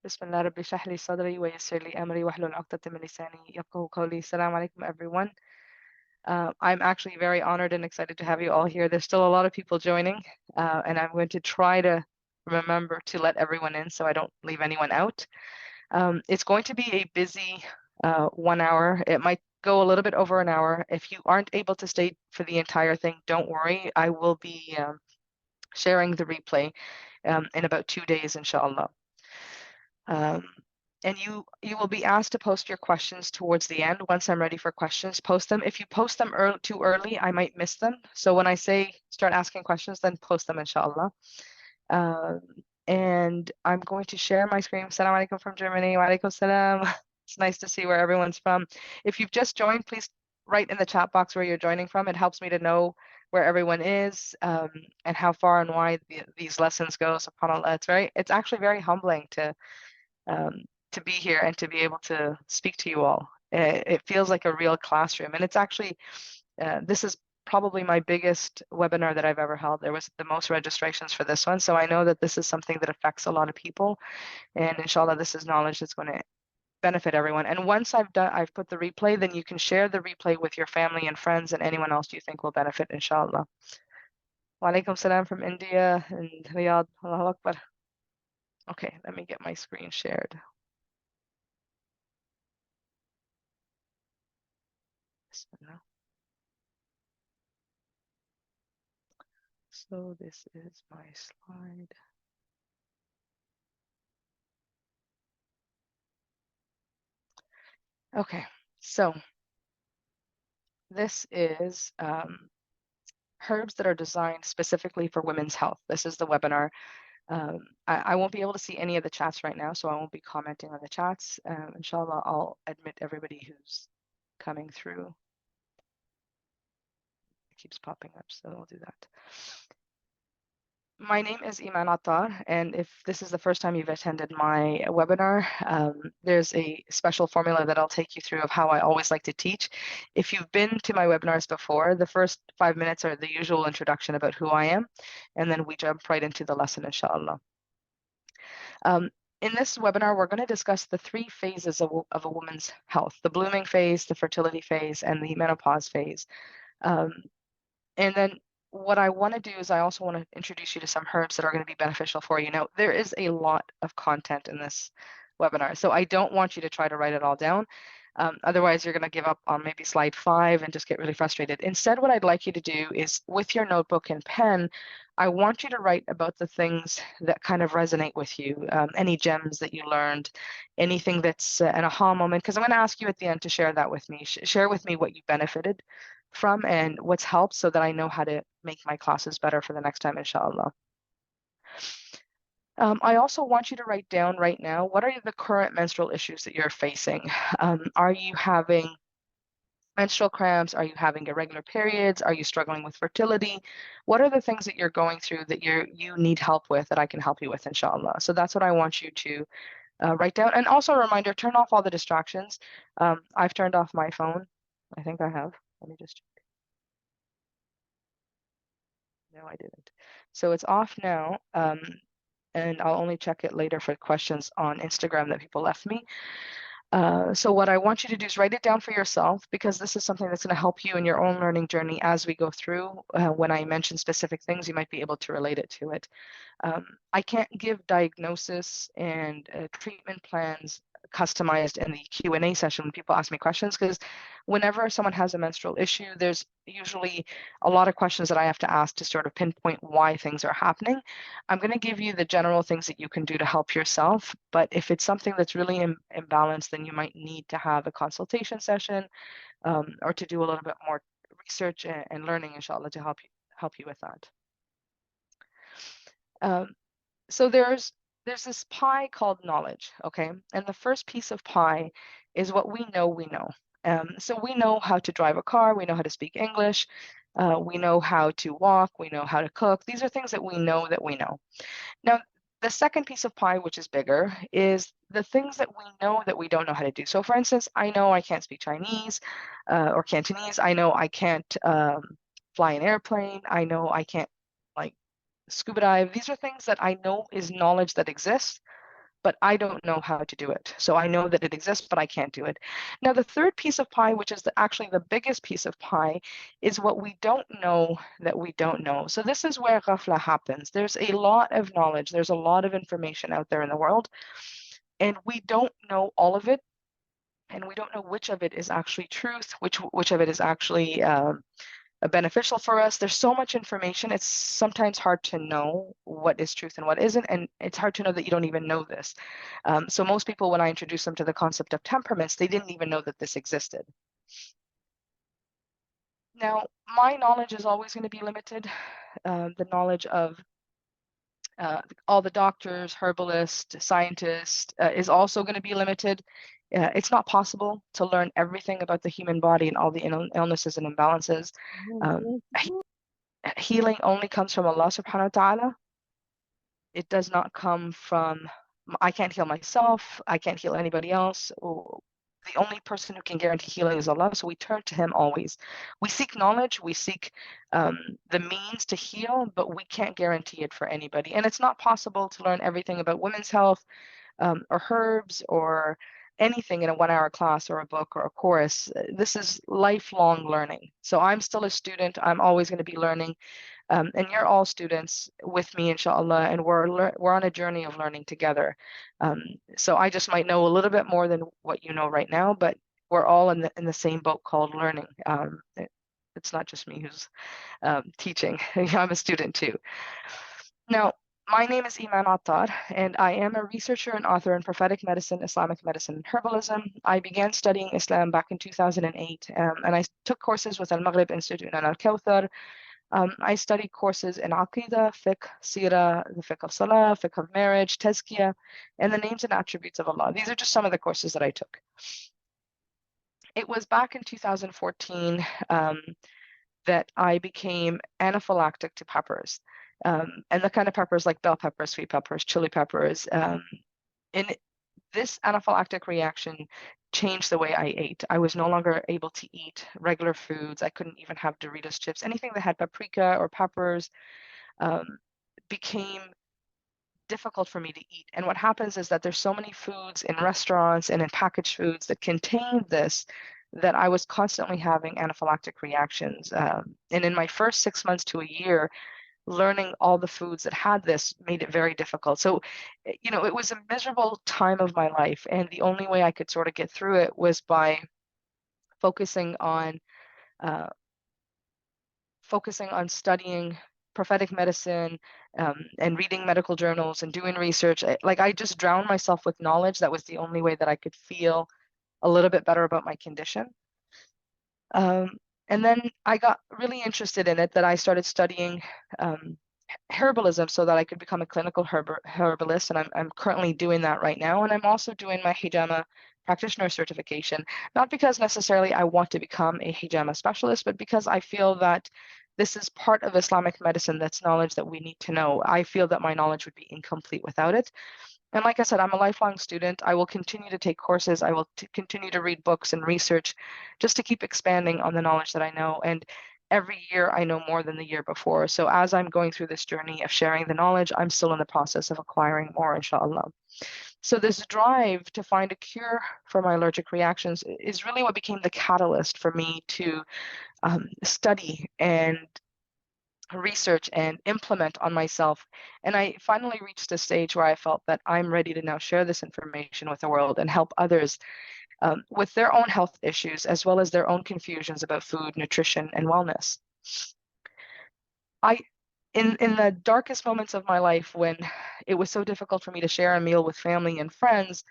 بسم الله ربي اشرح لي صدري ويسر لي أمري واحلل عقدة من لساني يفقهوا قولي. Assalamu alaikum, everyone. I'm actually very honored and excited to have you all here. There's still a lot of people joining, and I'm going to try to remember to let everyone in so I don't leave anyone out. It's going to be a busy 1 hour. It might go a little bit over an hour. If you aren't able to stay for the entire thing, don't worry. I will be sharing the replay in about 2 days, inshallah. And you will be asked to post your questions towards the end. Once I'm ready for questions, post them. If you post them too early, I might miss them. So when I say start asking questions, then post them, inshallah. And I'm going to share my screen. Assalamu alaikum from Germany. Wa alaikum salam. It's nice to see where everyone's from. If you've just joined, please write in the chat box where you're joining from. It helps me to know where everyone is and how far and wide these lessons go. SubhanAllah, it's actually very humbling to be here and to be able to speak to you all. It feels like a real classroom, and it's actually this is probably my biggest webinar that I've ever held. There was the most registrations for this one, so I know that this is something that affects a lot of people, and inshallah this is knowledge that's going to benefit everyone. And once I've put the replay, then you can share the replay with your family and friends and anyone else you think will benefit, inshallah. Wa alaikum salam from India and Riyadh. Allahu Akbar. Okay, let me get my screen shared. So this is my slide. Okay, so this is herbs that are designed specifically for women's health. This is the webinar. I won't be able to see any of the chats right now, so I won't be commenting on the chats. Inshallah, I'll admit everybody who's coming through. It keeps popping up, so I'll do that. My name is Aiman Attar, and if this is the first time you've attended my webinar, there's a special formula that I'll take you through of how I always like to teach. If you've been to my webinars before, the first 5 minutes are the usual introduction about who I am, and then we jump right into the lesson, inshallah. In this webinar, we're going to discuss the 3 phases of a woman's health: the blooming phase, the fertility phase, and the menopause phase. And then what I want to do is I also want to introduce you to some herbs that are going to be beneficial for you. Now, there is a lot of content in this webinar, so I don't want you to try to write it all down. Otherwise, you're going to give up on maybe slide 5 and just get really frustrated. Instead, what I'd like you to do is with your notebook and pen, I want you to write about the things that kind of resonate with you, any gems that you learned, anything that's an aha moment, because I'm going to ask you at the end to share that with me. Share with me what you benefited from and what's helped so that I know how to make my classes better for the next time, inshallah. I also want you to write down right now, what are the current menstrual issues that you're facing? Are you having menstrual cramps? Are you having irregular periods? Are you struggling with fertility? What are the things that you're going through that you need help with that I can help you with, inshallah? So that's what I want you to write down. And also a reminder, turn off all the distractions. I've turned off my phone. I think I have. Let me just check. No, I didn't. So it's off now, and I'll only check it later for questions on Instagram that people left me. So what I want you to do is write it down for yourself, because this is something that's going to help you in your own learning journey as we go through. When I mention specific things, you might be able to relate it to it. I can't give diagnosis and treatment plans customized in the Q&A session when people ask me questions, because whenever someone has a menstrual issue, there's usually a lot of questions that I have to ask to sort of pinpoint why things are happening. I'm going to give you the general things that you can do to help yourself, but if it's something that's really imbalanced, then you might need to have a consultation session or to do a little bit more research and learning, inshallah, to help you with that. So there's this pie called knowledge, okay? And the first piece of pie is what we know. So we know how to drive a car, we know how to speak English, we know how to walk, we know how to cook. These are things that we know. Now, the second piece of pie, which is bigger, is the things that we know that we don't know how to do. So for instance, I know I can't speak Chinese or Cantonese. I know I can't fly an airplane. I know I can't scuba dive. These are things that I know is knowledge that exists, but I don't know how to do it. So I know that it exists, but I can't do it. Now, the third piece of pie, which is actually the biggest piece of pie, is what we don't know that we don't know. So this is where ghafla happens. There's a lot of knowledge, there's a lot of information out there in the world, and we don't know all of it, and we don't know which of it is actually truth, which of it is actually beneficial for us. There's so much information. It's sometimes hard to know what is truth and what isn't, and it's hard to know that you don't even know this. So most people, when I introduce them to the concept of temperaments, they didn't even know that this existed. Now, my knowledge is always going to be limited. The knowledge of all the doctors, herbalists, scientists is also going to be limited. It's not possible to learn everything about the human body and all the illnesses and imbalances. Healing only comes from Allah subhanahu wa ta'ala. It does not come from, I can't heal myself, I can't heal anybody else. The only person who can guarantee healing is Allah, so we turn to Him always. We seek knowledge, we seek the means to heal, but we can't guarantee it for anybody. And it's not possible to learn everything about women's health or herbs or anything in a 1-hour class or a book or a course. This is lifelong learning. So I'm still a student, I'm always going to be learning. And you're all students with me, inshallah, and we're on a journey of learning together. So I just might know a little bit more than what you know right now, but we're all in the same boat called learning. It's not just me who's teaching. I'm a student too. Now, my name is Iman Attar, and I am a researcher and author in prophetic medicine, Islamic medicine, and herbalism. I began studying Islam back in 2008, and I took courses with Al-Maghrib Institute and Al-Kawthar. I studied courses in Aqidah, Fiqh, Sirah, the Fiqh of Salah, Fiqh of Marriage, Tazkiyah, and the names and attributes of Allah. These are just some of the courses that I took. It was back in 2014 that I became anaphylactic to peppers. And the kind of peppers like bell peppers, sweet peppers, chili peppers. And this anaphylactic reaction changed the way I ate. I was no longer able to eat regular foods. I couldn't even have Doritos chips. Anything that had paprika or peppers became difficult for me to eat. And what happens is that there's so many foods in restaurants and in packaged foods that contain this that I was constantly having anaphylactic reactions. And in my first 6 months to a year, learning all the foods that had this made it very difficult. So, it was a miserable time of my life. And the only way I could sort of get through it was by focusing on studying prophetic medicine and reading medical journals and doing research. I just drowned myself with knowledge. That was the only way that I could feel a little bit better about my condition. And then I got really interested in it, that I started studying herbalism so that I could become a clinical herbalist. And I'm currently doing that right now. And I'm also doing my hijama practitioner certification, not because necessarily I want to become a hijama specialist, but because I feel that this is part of Islamic medicine. That's knowledge that we need to know. I feel that my knowledge would be incomplete without it. And like I said, I'm a lifelong student. I will continue to take courses. I will continue to read books and research just to keep expanding on the knowledge that I know. And every year I know more than the year before. So as I'm going through this journey of sharing the knowledge, I'm still in the process of acquiring more, inshallah. So this drive to find a cure for my allergic reactions is really what became the catalyst for me to study and research and implement on myself. And I finally reached a stage where I felt that I'm ready to now share this information with the world and help others with their own health issues, as well as their own confusions about food, nutrition, and wellness. In the darkest moments of my life, when it was so difficult for me to share a meal with family and friends,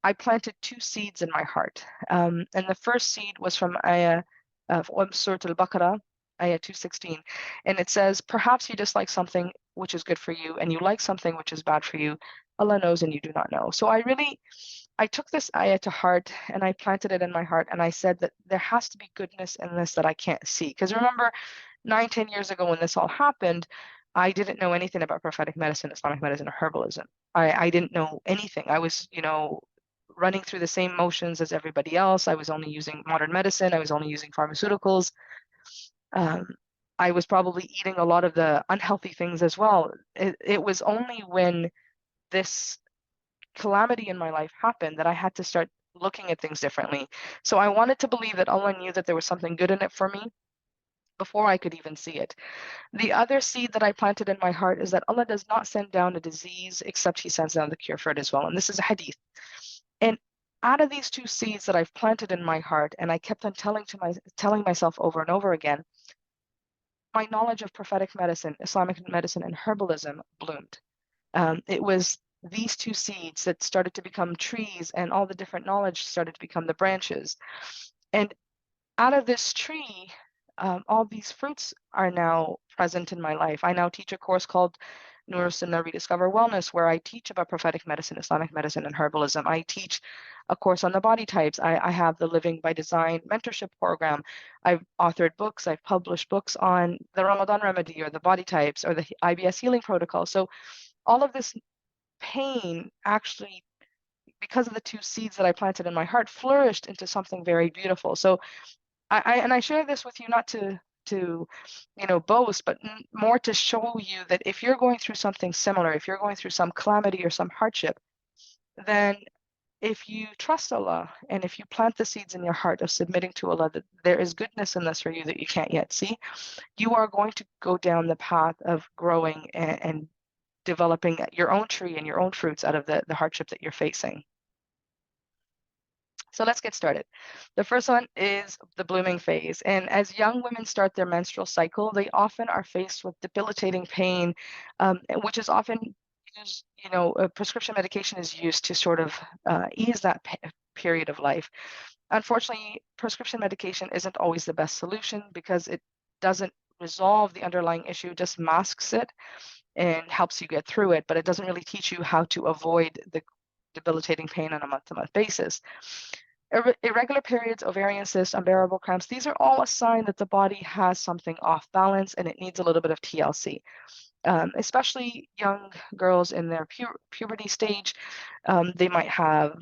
I planted 2 seeds in my heart. And the first seed was from Ayah of Surah Al-Baqarah, Ayah 216. And it says, perhaps you dislike something which is good for you, and you like something which is bad for you. Allah knows and you do not know. So I took this ayah to heart, and I planted it in my heart, and I said that there has to be goodness in this that I can't see. Because remember, 9-10 years ago when this all happened, I didn't know anything about prophetic medicine, Islamic medicine, or herbalism. I didn't know anything. I was, running through the same motions as everybody else. I was only using modern medicine. I was only using pharmaceuticals. I was probably eating a lot of the unhealthy things as well. It was only when this calamity in my life happened that I had to start looking at things differently. So I wanted to believe that Allah knew that there was something good in it for me before I could even see it. The other seed that I planted in my heart is that Allah does not send down a disease except He sends down the cure for it as well. And this is a hadith. And out of these two seeds that I've planted in my heart, and I kept on telling myself over and over again, my knowledge of prophetic medicine, Islamic medicine, and herbalism bloomed. It was these two seeds that started to become trees, and all the different knowledge started to become the branches. And out of this tree, all these fruits are now present in my life. I now teach a course called Nurasunna Rediscover Wellness, where I teach about prophetic medicine, Islamic medicine, and herbalism. I teach a course on the body types. I have the Living by Design mentorship program. I've authored books. I've published books on the Ramadan remedy or the body types or the IBS healing protocol. So all of this pain actually, because of the two seeds that I planted in my heart, flourished into something very beautiful. So I share this with you not to boast, but more to show you that if you're going through something similar, if you're going through some calamity or some hardship, then if you trust Allah and if you plant the seeds in your heart of submitting to Allah, that there is goodness in this for you that you can't yet see, you are going to go down the path of growing and developing your own tree and your own fruits out of the hardship that you're facing. So let's get started. The first one is the blooming phase. And as young women start their menstrual cycle, they often are faced with debilitating pain, which is often used, prescription medication is used to sort of ease that period of life. Unfortunately, prescription medication isn't always the best solution because it doesn't resolve the underlying issue, just masks it and helps you get through it, but it doesn't really teach you how to avoid the debilitating pain on a month-to-month basis. Irregular periods, ovarian cysts, unbearable cramps, these are all a sign that the body has something off balance and it needs a little bit of TLC. Especially young girls in their puberty stage, they might have,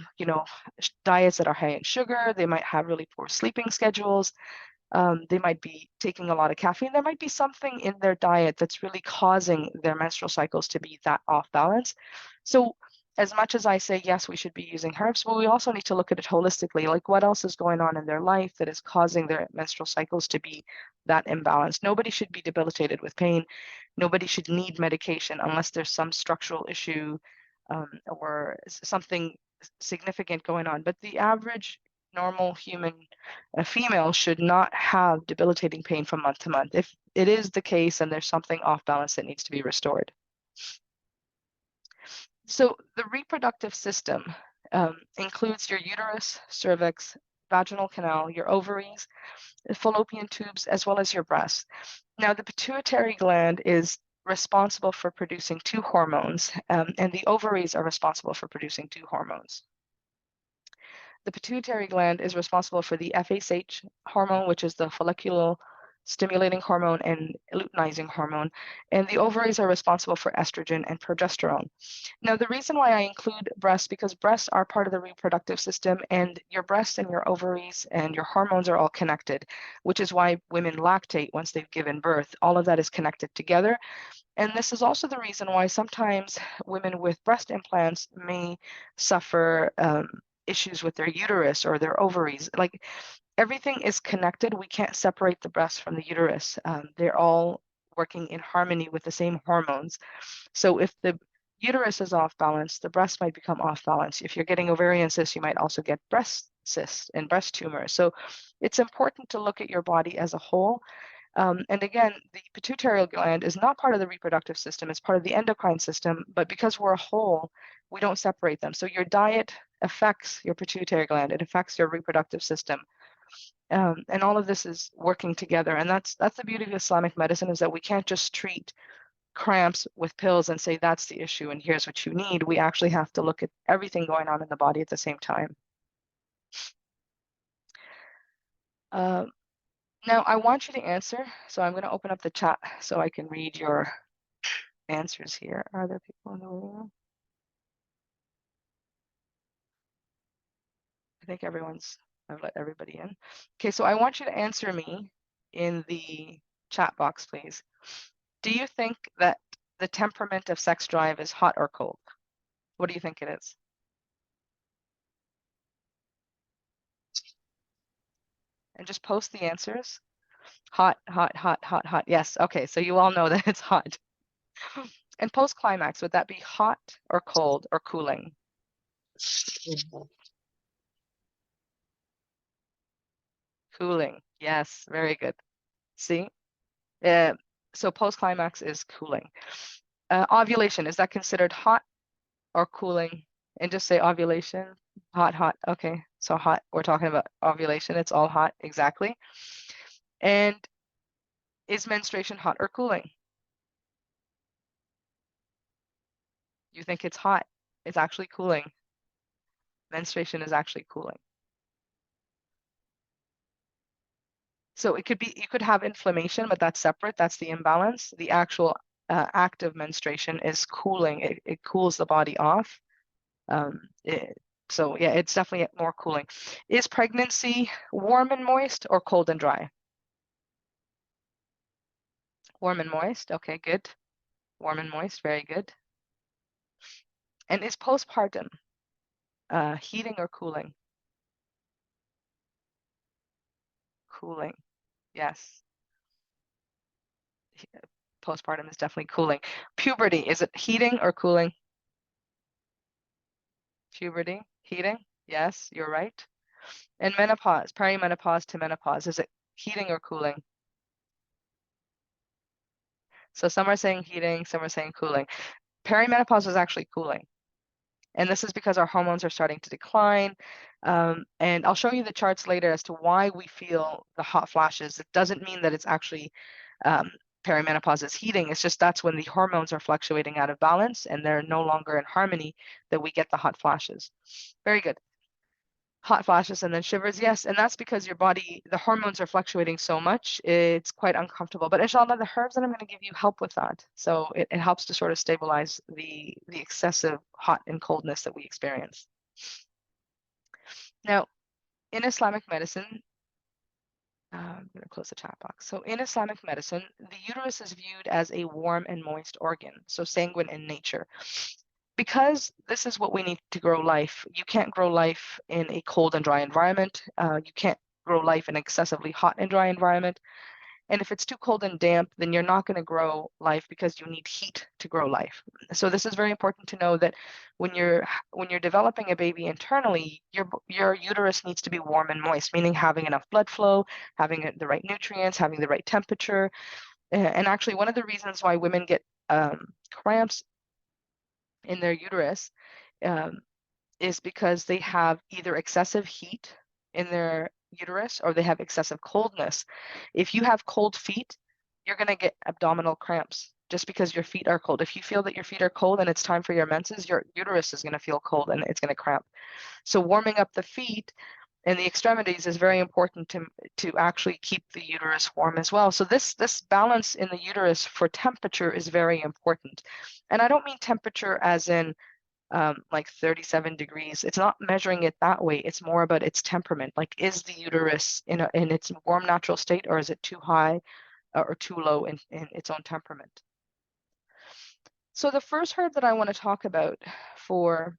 diets that are high in sugar. They might have really poor sleeping schedules. They might be taking a lot of caffeine. There might be something in their diet that's really causing their menstrual cycles to be that off balance. So as much as I say, yes, we should be using herbs, but we also need to look at it holistically, like what else is going on in their life that is causing their menstrual cycles to be that imbalanced. Nobody should be debilitated with pain. Nobody should need medication unless there's some structural issue or something significant going on. But the average normal human female should not have debilitating pain from month to month. If it is the case and there's something off balance that needs to be restored. So the reproductive system includes your uterus, cervix, vaginal canal, your ovaries, the fallopian tubes, as well as your breasts. Now, the pituitary gland is responsible for producing two hormones, and the ovaries are responsible for producing two hormones. The pituitary gland is responsible for the FSH hormone, which is the follicular stimulating hormone and luteinizing hormone, and the ovaries are responsible for estrogen and progesterone. Now, the reason why I include breasts, because breasts are part of the reproductive system, and your breasts and your ovaries and your hormones are all connected, which is why women lactate once they've given birth. All of that is connected together. And this is also the reason why sometimes women with breast implants may suffer issues with their uterus or their ovaries. Like everything is connected. We can't separate the breast from the uterus. They're all working in harmony with the same hormones. So if the uterus is off balance, the breast might become off balance. If you're getting ovarian cysts, you might also get breast cysts and breast tumors. So it's important to look at your body as a whole. And again, the pituitary gland is not part of the reproductive system, it's part of the endocrine system, but because we're a whole, we don't separate them. So your diet affects your pituitary gland, it affects your reproductive system. And all of this is working together. And that's the beauty of Islamic medicine, is that we can't just treat cramps with pills and say that's the issue and here's what you need. We actually have to look at everything going on in the body at the same time. Now, I want you to answer, so I'm going to open up the chat so I can read your answers here. Are there people in the room? I think I've let everybody in. Okay, so I want you to answer me in the chat box, please. Do you think that the temperament of sex drive is hot or cold? What do you think it is? And just post the answers. Hot, hot, hot, hot, hot. Yes. Okay. So you all know that it's hot. And post-climax, would that be hot or cold or cooling? Cooling. Yes. Very good. See? Uh, so post-climax is cooling. Ovulation, is that considered hot or cooling? And just say ovulation. Hot, hot. Okay. So hot. We're talking about ovulation. It's all hot. Exactly. And is menstruation hot or cooling? You think it's hot. It's actually cooling. Menstruation is actually cooling. So it could be, you could have inflammation, but that's separate. That's the imbalance. The actual act of menstruation is cooling. It cools the body off. So yeah, it's definitely more cooling. Is pregnancy warm and moist or cold and dry? Warm and moist. Okay, good. Warm and moist. Very good. And is postpartum heating or cooling? Cooling. Yes. Postpartum is definitely cooling. Puberty, is it heating or cooling? Puberty, heating. Yes, you're right. And menopause, perimenopause to menopause, is it heating or cooling? So some are saying heating, some are saying cooling. Perimenopause is actually cooling. And this is because our hormones are starting to decline. And I'll show you the charts later as to why we feel the hot flashes. It doesn't mean that it's actually perimenopause is heating. It's just that's when the hormones are fluctuating out of balance and they're no longer in harmony that we get the hot flashes. Very good. Hot flashes and then shivers, yes, and that's because your body, the hormones are fluctuating so much, it's quite uncomfortable. But inshallah, the herbs that I'm going to give you help with that. So it helps to sort of stabilize the excessive hot and coldness that we experience. Now, in Islamic medicine, I'm going to close the chat box. So in Islamic medicine, the uterus is viewed as a warm and moist organ, so sanguine in nature. Because this is what we need to grow life, you can't grow life in a cold and dry environment. You can't grow life in an excessively hot and dry environment. And if it's too cold and damp, then you're not going to grow life because you need heat to grow life. So this is very important to know that when you're developing a baby internally, your uterus needs to be warm and moist, meaning having enough blood flow, having the right nutrients, having the right temperature. And actually, one of the reasons why women get cramps in their uterus um, is because they have either excessive heat in their uterus or they have excessive coldness. If you have cold feet, you're going to get abdominal cramps just because your feet are cold. If you feel that your feet are cold and it's time for your menses, your uterus is going to feel cold and it's going to cramp. So warming up the feet and the extremities is very important to actually keep the uterus warm as well. So this balance in the uterus for temperature is very important. And I don't mean temperature as in like 37 degrees. It's not measuring it that way. It's more about its temperament. Like, is the uterus in its warm natural state, or is it too high or too low in its own temperament? So the first herb that I want to talk about for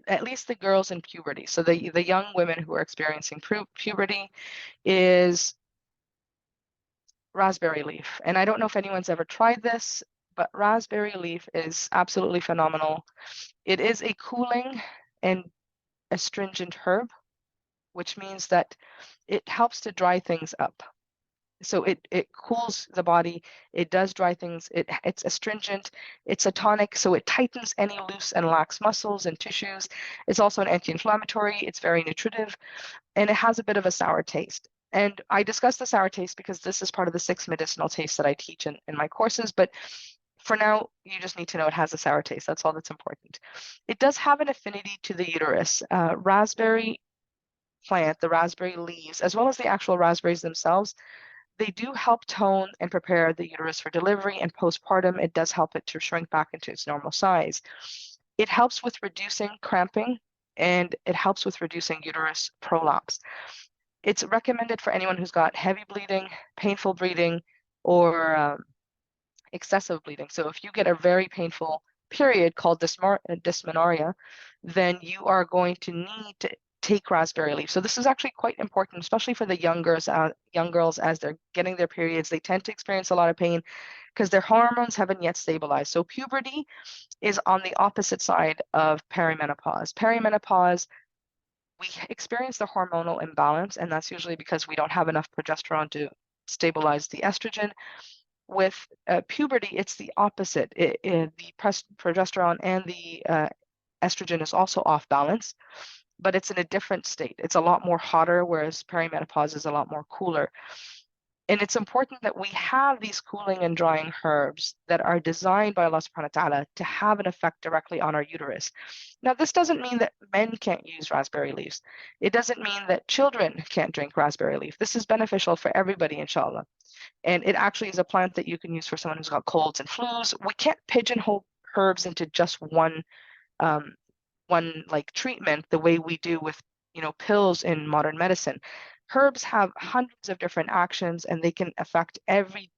at least the girls in puberty, so the young women who are experiencing puberty, is raspberry leaf. And I don't know if anyone's ever tried this, but raspberry leaf is absolutely phenomenal. It is a cooling and astringent herb, which means that it helps to dry things up. So it cools the body, it does dry things, it's astringent, it's a tonic, so it tightens any loose and lax muscles and tissues. It's also an anti-inflammatory, it's very nutritive, and it has a bit of a sour taste. And I discuss the sour taste because this is part of the 6 medicinal tastes that I teach in my courses, but for now, you just need to know it has a sour taste. That's all that's important. It does have an affinity to the uterus. Raspberry plant, the raspberry leaves, as well as the actual raspberries themselves, they do help tone and prepare the uterus for delivery and postpartum. It does help it to shrink back into its normal size. It helps with reducing cramping and it helps with reducing uterus prolapse. It's recommended for anyone who's got heavy bleeding, painful bleeding, or excessive bleeding. So if you get a very painful period called dysmenorrhea, then you are going to need take raspberry leaf. So this is actually quite important, especially for the young girls as they're getting their periods. They tend to experience a lot of pain because their hormones haven't yet stabilized. So puberty is on the opposite side of perimenopause. Perimenopause, we experience the hormonal imbalance, and that's usually because we don't have enough progesterone to stabilize the estrogen. With puberty, it's the opposite. The progesterone and the estrogen is also off balance, but it's in a different state. It's a lot more hotter, whereas perimenopause is a lot more cooler. And it's important that we have these cooling and drying herbs that are designed by Allah subhanahu wa ta'ala to have an effect directly on our uterus. Now, this doesn't mean that men can't use raspberry leaves. It doesn't mean that children can't drink raspberry leaf. This is beneficial for everybody, inshallah. And it actually is a plant that you can use for someone who's got colds and flus. We can't pigeonhole herbs into just one like treatment the way we do with pills in modern medicine. Herbs have hundreds of different actions, and they can affect every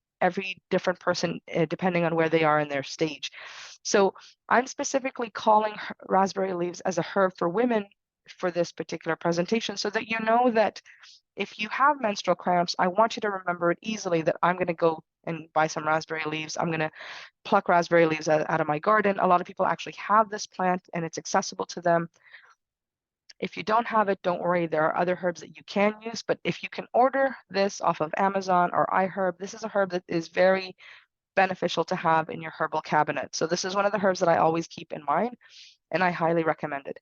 different person depending on where they are in their stage. So I'm specifically calling raspberry leaves as a herb for women for this particular presentation, so that you know that if you have menstrual cramps, I want you to remember it easily that I'm going to go and buy some raspberry leaves. I'm going to pluck raspberry leaves out of my garden. A lot of people actually have this plant and it's accessible to them. If you don't have it, don't worry. There are other herbs that you can use, but if you can order this off of Amazon or iHerb, this is a herb that is very beneficial to have in your herbal cabinet. So this is one of the herbs that I always keep in mind, and I highly recommend it.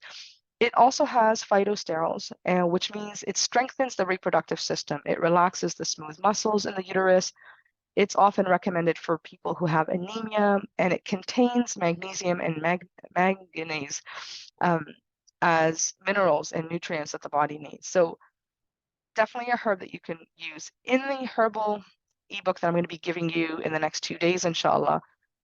It also has phytosterols, which means it strengthens the reproductive system. It relaxes the smooth muscles in the uterus. It's often recommended for people who have anemia, and it contains magnesium and manganese as minerals and nutrients that the body needs. So definitely a herb that you can use. In the herbal ebook that I'm going to be giving you in the next 2 days, inshallah,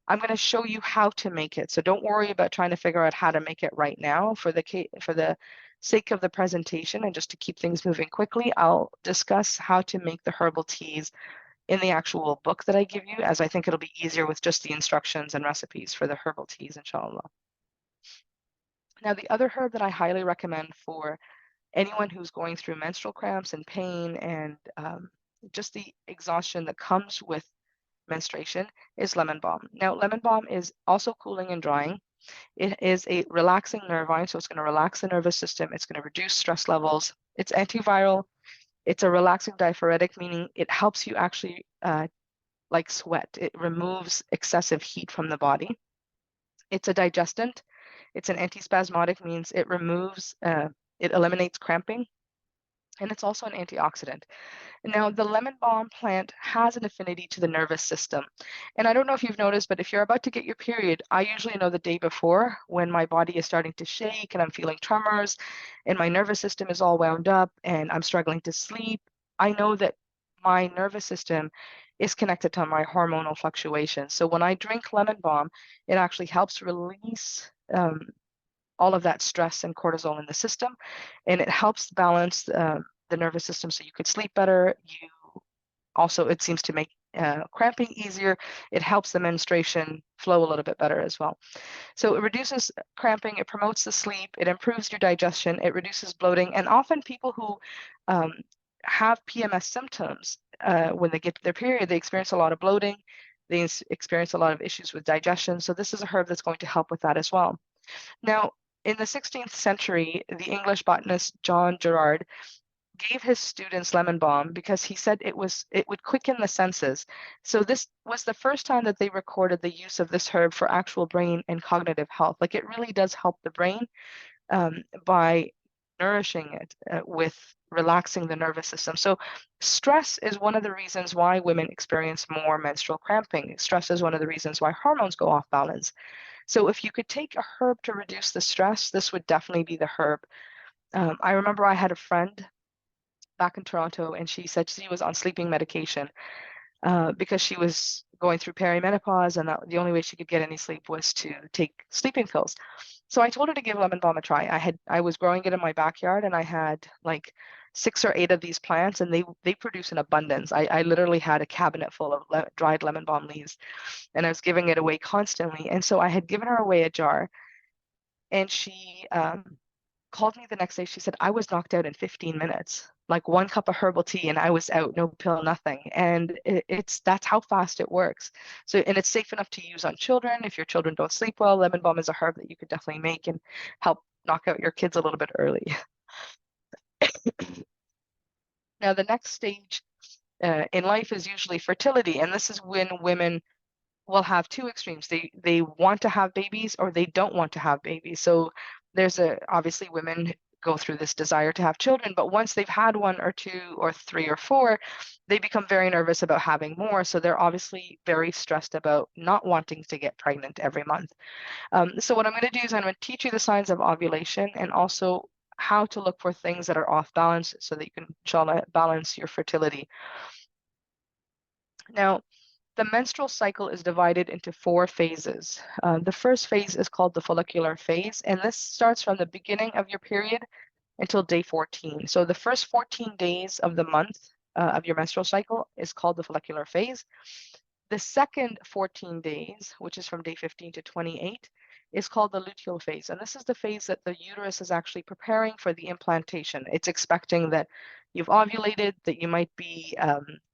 I'm going to show you how to make it. So don't worry about trying to figure out how to make it right now. For the sake of the presentation and just to keep things moving quickly, I'll discuss how to make the herbal teas in the actual book that I give you, as I think it'll be easier with just the instructions and recipes for the herbal teas, inshallah. Now, the other herb that I highly recommend for anyone who's going through menstrual cramps and pain and just the exhaustion that comes with menstruation is lemon balm. Now, lemon balm is also cooling and drying. It is a relaxing nervine, so it's going to relax the nervous system. It's going to reduce stress levels. It's antiviral. It's a relaxing diaphoretic, meaning it helps you actually like sweat. It removes excessive heat from the body. It's a digestant. It's an antispasmodic, means it eliminates cramping. And it's also an antioxidant. Now, the lemon balm plant has an affinity to the nervous system. And I don't know if you've noticed, but if you're about to get your period, I usually know the day before when my body is starting to shake and I'm feeling tremors and my nervous system is all wound up and I'm struggling to sleep. I know that my nervous system is connected to my hormonal fluctuations. So when I drink lemon balm, it actually helps release all of that stress and cortisol in the system, and it helps balance the nervous system so you could sleep better. It seems to make cramping easier. It helps the menstruation flow a little bit better as well. So it reduces cramping, it promotes the sleep, it improves your digestion, it reduces bloating, and often people who have PMS symptoms, when they get to their period, they experience a lot of bloating, they experience a lot of issues with digestion. So this is a herb that's going to help with that as well. Now, in the 16th century, the English botanist John Gerard gave his students lemon balm because he said it would quicken the senses. So this was the first time that they recorded the use of this herb for actual brain and cognitive health. Like, it really does help the brain by nourishing it with relaxing the nervous system. So stress is one of the reasons why women experience more menstrual cramping. Stress is one of the reasons why hormones go off balance. So if you could take a herb to reduce the stress, this would definitely be the herb. I remember I had a friend back in Toronto, and she said she was on sleeping medication because she was going through perimenopause, and the only way she could get any sleep was to take sleeping pills. So I told her to give lemon balm a try. I was growing it in my backyard, and I had like 6 or 8 of these plants, and they produce in abundance. I literally had a cabinet full of dried lemon balm leaves, and I was giving it away constantly. And so I had given her away a jar, and she called me the next day. She said, I was knocked out in 15 minutes, like 1 cup of herbal tea, and I was out, no pill, nothing. And that's how fast it works. So, and it's safe enough to use on children. If your children don't sleep well, lemon balm is a herb that you could definitely make and help knock out your kids a little bit early. Now, the next stage in life is usually fertility, and this is when women will have two extremes. They want to have babies or they don't want to have babies. So there's obviously women go through this desire to have children, but once they've had one or two or three or four, they become very nervous about having more. So they're obviously very stressed about not wanting to get pregnant every month. So what I'm going to do is I'm going to teach you the signs of ovulation and also how to look for things that are off balance so that you can, inshallah, balance your fertility. Now, the menstrual cycle is divided into 4 phases. The first phase is called the follicular phase, and this starts from the beginning of your period until day 14. So the first 14 days of the month of your menstrual cycle is called the follicular phase. The second 14 days, which is from day 15 to 28, is called the luteal phase. And this is the phase that the uterus is actually preparing for the implantation. It's expecting that you've ovulated, that you might be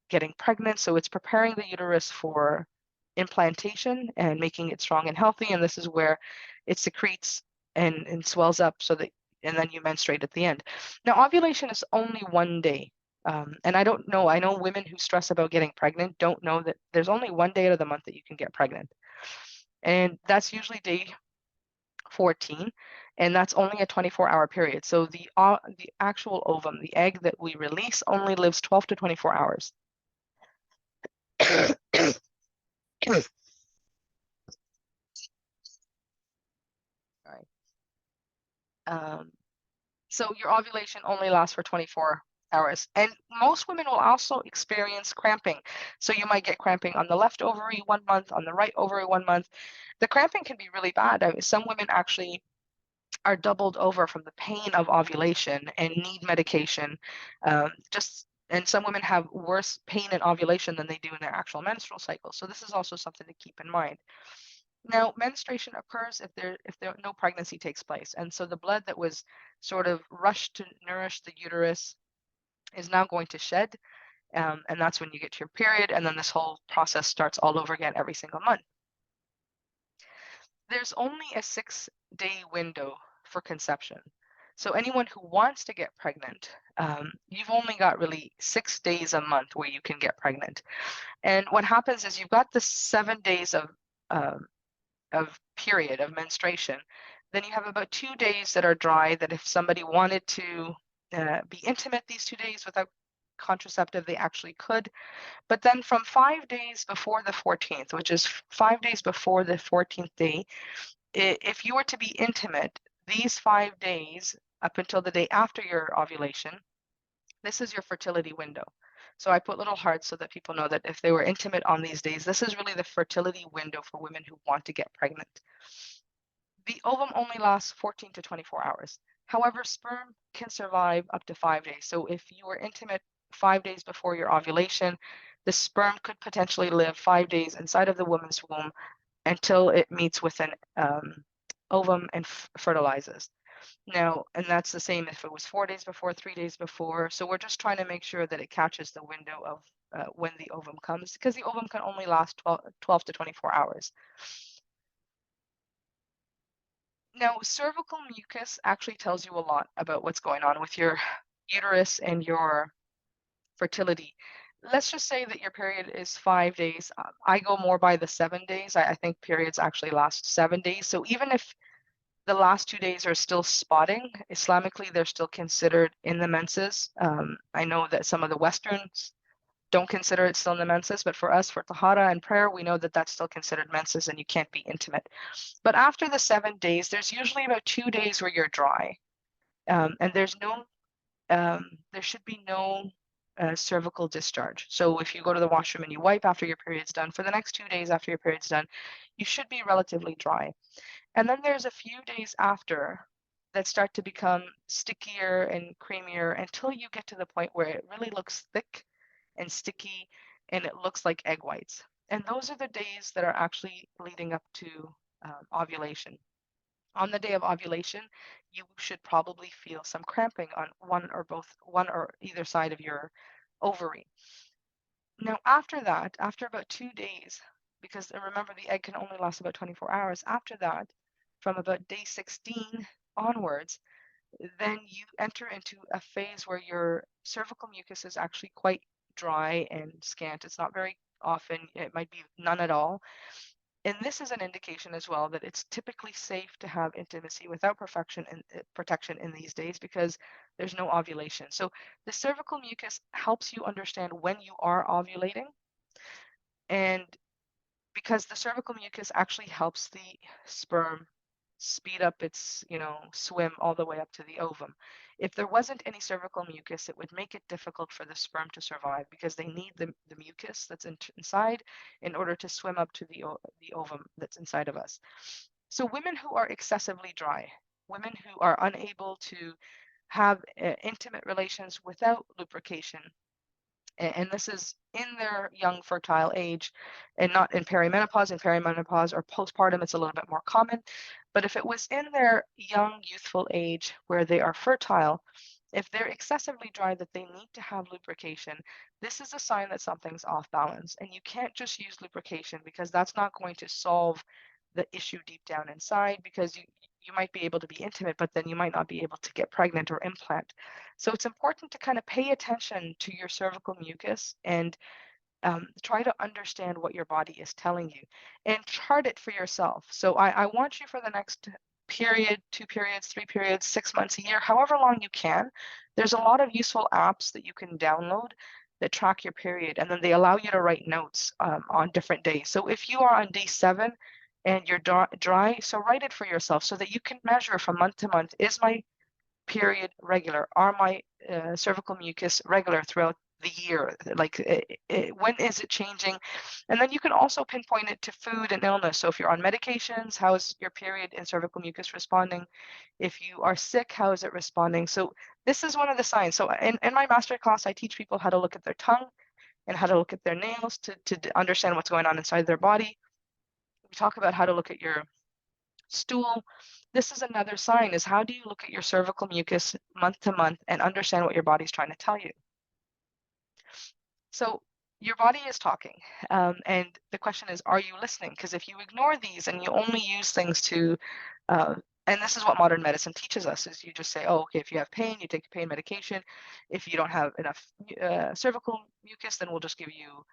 getting pregnant. So it's preparing the uterus for implantation and making it strong and healthy. And this is where it secretes and swells up so that, and then you menstruate at the end. Now, ovulation is only 1 day. And I don't know, I know women who stress about getting pregnant don't know that there's only 1 day out of the month that you can get pregnant. And that's usually day 14, and that's only a 24-hour period. So the actual ovum, the egg that we release, only lives 12 to 24 hours. Sorry. So your ovulation only lasts for 24 hours. And most women will also experience cramping. So you might get cramping on the left ovary 1 month, on the right ovary 1 month. The cramping can be really bad. I mean, some women actually are doubled over from the pain of ovulation and need medication. And some women have worse pain in ovulation than they do in their actual menstrual cycle. So this is also something to keep in mind. Now, menstruation occurs if no pregnancy takes place. And so the blood that was sort of rushed to nourish the uterus is now going to shed. And that's when you get to your period. And then this whole process starts all over again every single month. There's only a 6-day window for conception. So anyone who wants to get pregnant, you've only got really 6 days a month where you can get pregnant. And what happens is you've got the 7 days of period of menstruation. Then you have about 2 days that are dry, that if somebody wanted to be intimate these 2 days without contraceptive, they actually could. But then from 5 days before the 14th, which is 5 days before the 14th day, if you were to be intimate these 5 days up until the day after your ovulation, this is your fertility window. So I put little hearts so that people know that if they were intimate on these days, this is really the fertility window for women who want to get pregnant. The ovum only lasts 14 to 24 hours. However, sperm can survive up to 5 days. So if you were intimate 5 days before your ovulation, the sperm could potentially live 5 days inside of the woman's womb until it meets with an ovum and fertilizes. Now, and that's the same if it was 4 days before, 3 days before. So we're just trying to make sure that it catches the window of when the ovum comes, because the ovum can only last 12 to 24 hours. Now, cervical mucus actually tells you a lot about what's going on with your uterus and your fertility. Let's just say that your period is 5 days. I go more by the 7 days. I think periods actually last 7 days. So even if the last 2 days are still spotting, Islamically, they're still considered in the menses. I know that some of the Westerns don't consider it still in the menses, but for us, for tahara and prayer, we know that that's still considered menses and you can't be intimate. But after the 7 days, there's usually about 2 days where you're dry. And there should be no cervical discharge. So if you go to the washroom and you wipe after your period's done, for the next 2 days after your period's done, you should be relatively dry. And then there's a few days after that start to become stickier and creamier until you get to the point where it really looks thick and sticky and it looks like egg whites. And those are the days that are actually leading up to ovulation. On the day of ovulation, you should probably feel some cramping on one or either side of your ovary. Now, after that, after about 2 days, because remember the egg can only last about 24 hours, after that, from about day 16 onwards, then you enter into a phase where your cervical mucus is actually quite dry and scant. It's not very often, it might be none at all. And this is an indication as well that it's typically safe to have intimacy without perfection and protection in these days because there's no ovulation. So the cervical mucus helps you understand when you are ovulating, and because the cervical mucus actually helps the sperm speed up its, swim all the way up to the ovum. If there wasn't any cervical mucus, it would make it difficult for the sperm to survive because they need the mucus that's inside in order to swim up to the ovum that's inside of us. So women who are excessively dry, women who are unable to have intimate relations without lubrication, and this is in their young fertile age and not in perimenopause. In perimenopause or postpartum, it's a little bit more common. But if it was in their young youthful age where they are fertile, if they're excessively dry that they need to have lubrication, this is a sign that something's off balance. And you can't just use lubrication because that's not going to solve the issue deep down inside, because you might be able to be intimate, but then you might not be able to get pregnant or implant. So it's important to kind of pay attention to your cervical mucus and try to understand what your body is telling you and chart it for yourself. So I want you for the next period, 2 periods, 3 periods, 6 months, a year, however long you can. There's a lot of useful apps that you can download that track your period, and then they allow you to write notes on different days. So if you are on day 7 and you're dry, so write it for yourself so that you can measure from month to month, is my period regular? Are my cervical mucus regular throughout the year? Like, when is it changing? And then you can also pinpoint it to food and illness. So if you're on medications, how is your period and cervical mucus responding? If you are sick, how is it responding? So this is one of the signs. So in my master class, I teach people how to look at their tongue and how to look at their nails to understand what's going on inside their body. We talk about how to look at your stool. This is another sign, is how do you look at your cervical mucus month to month and understand what your body's trying to tell you? So your body is talking, and the question is, are you listening? Because if you ignore these and you only use things to, and this is what modern medicine teaches us, is you just say, oh, okay, if you have pain, you take pain medication. If you don't have enough cervical mucus, then we'll just give you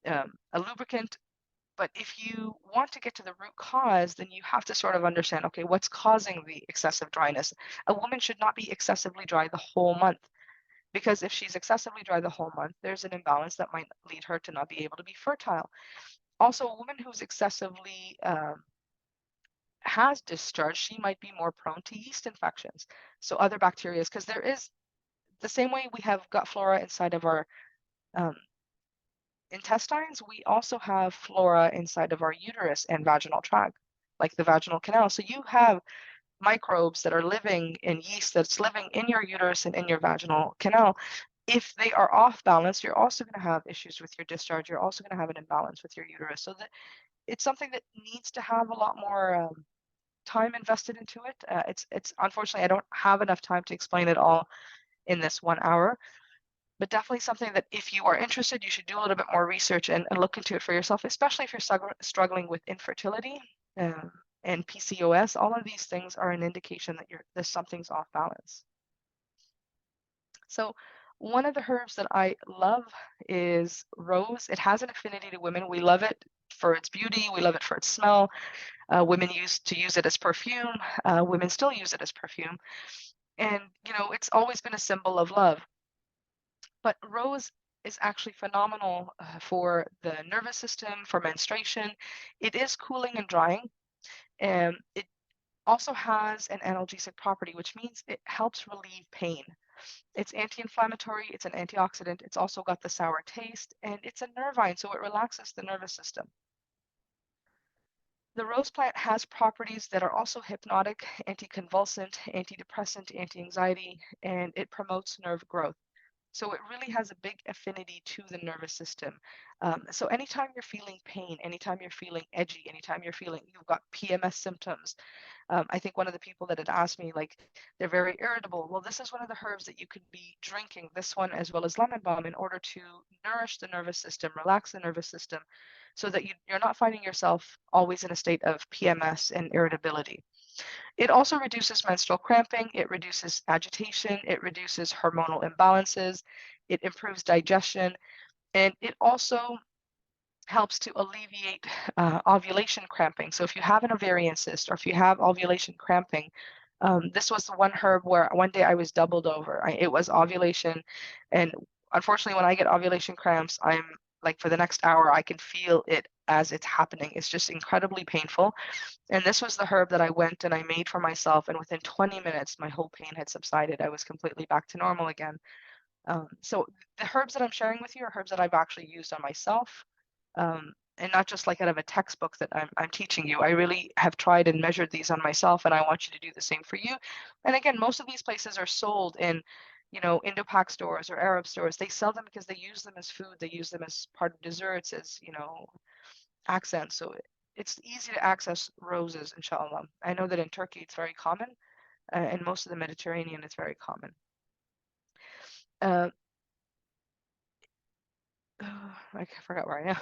a lubricant. But if you want to get to the root cause, then you have to sort of understand, okay, what's causing the excessive dryness? A woman should not be excessively dry the whole month, because if she's excessively dry the whole month, there's an imbalance that might lead her to not be able to be fertile. Also, a woman who's excessively has discharge, she might be more prone to yeast infections. So other bacteria, because there is the same way we have gut flora inside of our um, intestines, we also have flora inside of our uterus and vaginal tract, like the vaginal canal. So you have microbes that are living in yeast that's living in your uterus and in your vaginal canal. If they are off balance, you're also going to have issues with your discharge. You're also going to have an imbalance with your uterus. So that it's something that needs to have a lot more time invested into it. It's unfortunately, I don't have enough time to explain it all in this 1 hour, but definitely something that if you are interested, you should do a little bit more research and look into it for yourself, especially if you're struggling with infertility and PCOS. All of these things are an indication that there's something's off balance. So one of the herbs that I love is rose. It has an affinity to women. We love it for its beauty. We love it for its smell. Women used to use it as perfume. Women still use it as perfume. And, it's always been a symbol of love. But rose is actually phenomenal for the nervous system, for menstruation. It is cooling and drying. And it also has an analgesic property, which means it helps relieve pain. It's anti-inflammatory, it's an antioxidant, it's also got the sour taste, and it's a nervine, so it relaxes the nervous system. The rose plant has properties that are also hypnotic, anticonvulsant, antidepressant, anti-anxiety, and it promotes nerve growth. So it really has a big affinity to the nervous system. So anytime you're feeling pain, anytime you're feeling edgy, anytime you've got PMS symptoms, I think one of the people that had asked me, like, they're very irritable. Well, this is one of the herbs that you could be drinking, this one as well as lemon balm, in order to nourish the nervous system, relax the nervous system, so that you're not finding yourself always in a state of PMS and irritability. It also reduces menstrual cramping, it reduces agitation, it reduces hormonal imbalances, it improves digestion, and it also helps to alleviate ovulation cramping. So if you have an ovarian cyst or if you have ovulation cramping, this was the one herb where one day I was doubled over. It was ovulation, and unfortunately, when I get ovulation cramps, I'm like, for the next hour, I can feel it as it's happening. It's just incredibly painful. And this was the herb that I went and I made for myself, and within 20 minutes, my whole pain had subsided. I was completely back to normal again. So the herbs that I'm sharing with you are herbs that I've actually used on myself, and not just like out of a textbook that I'm teaching you. I really have tried and measured these on myself, and I want you to do the same for you. And again, most of these places are sold in, Indo-Pak stores or Arab stores. They sell them because they use them as food. They use them as part of desserts, as, accents. So it's easy to access roses, inshallah. I know that in Turkey it's very common, and most of the Mediterranean it's very common. Uh, I forgot where I am.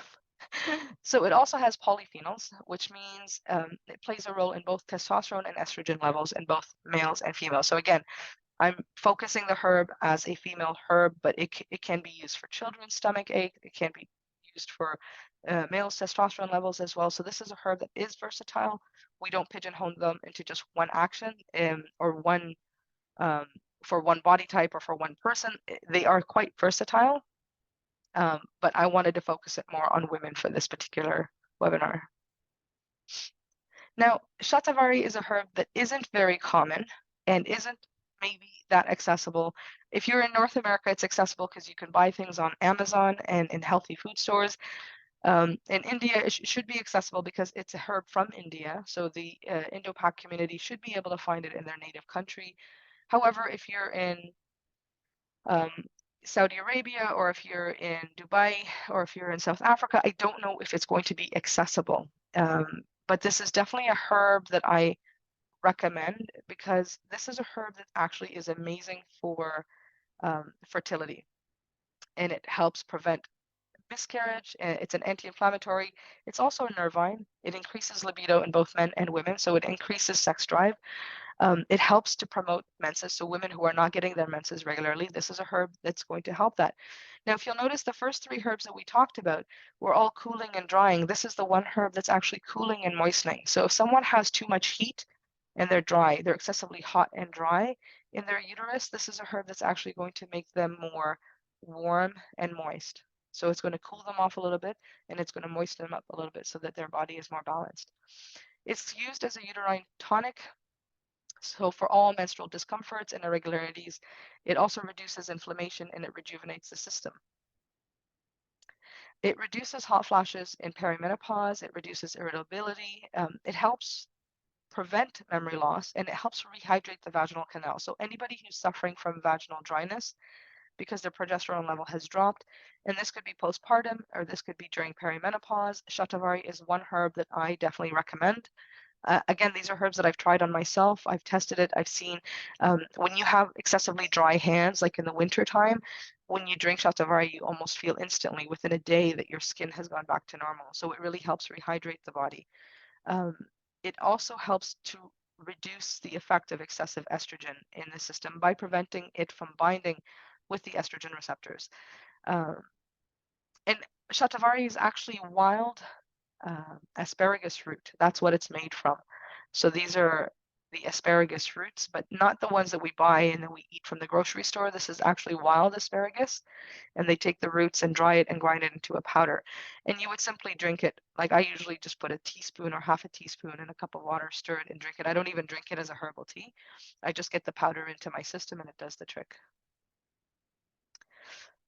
So it also has polyphenols, which means it plays a role in both testosterone and estrogen levels in both males and females. So again, I'm focusing the herb as a female herb, but it can be used for children's stomach ache. It can be used for males' testosterone levels as well. So this is a herb that is versatile. We don't pigeonhole them into just one action, or one, um, for one body type or for one person. They are quite versatile. But I wanted to focus it more on women for this particular webinar. Now, shatavari is a herb that isn't very common and isn't maybe that accessible. If you're in North America, it's accessible because you can buy things on Amazon and in healthy food stores. In India, it should be accessible because it's a herb from India. So the Indo-Pak community should be able to find it in their native country. However, if you're in um, Saudi Arabia, or if you're in Dubai, or if you're in South Africa, I don't know if it's going to be accessible. But this is definitely a herb that I recommend, because this is a herb that actually is amazing for fertility, and it helps prevent miscarriage. It's an anti-inflammatory. It's also a nervine. It increases libido in both men and women, so it increases sex drive. It helps to promote menses. So women who are not getting their menses regularly, this is a herb that's going to help that. Now, if you'll notice, the first three herbs that we talked about were all cooling and drying. This is the one herb that's actually cooling and moistening. So if someone has too much heat and they're dry, they're excessively hot and dry in their uterus, this is a herb that's actually going to make them more warm and moist. So it's going to cool them off a little bit, and it's going to moisten them up a little bit so that their body is more balanced. It's used as a uterine tonic. So for all menstrual discomforts and irregularities, it also reduces inflammation and it rejuvenates the system. It reduces hot flashes in perimenopause. It reduces irritability. It helps prevent memory loss, and it helps rehydrate the vaginal canal. So anybody who's suffering from vaginal dryness because their progesterone level has dropped, and this could be postpartum or this could be during perimenopause, shatavari is one herb that I definitely recommend. Again, these are herbs that I've tried on myself. I've tested it. I've seen when you have excessively dry hands, like in the winter time, when you drink shatavari, you almost feel instantly within a day that your skin has gone back to normal. So it really helps rehydrate the body. It also helps to reduce the effect of excessive estrogen in the system by preventing it from binding with the estrogen receptors. And shatavari is actually wild asparagus root. That's what it's made from. So these are the asparagus roots, but not the ones that we buy and then we eat from the grocery store. This is actually wild asparagus, and they take the roots and dry it and grind it into a powder. And you would simply drink it. Like, I usually just put a teaspoon or half a teaspoon in a cup of water, stir it, and drink it. I don't even drink it as a herbal tea. I just get the powder into my system and it does the trick.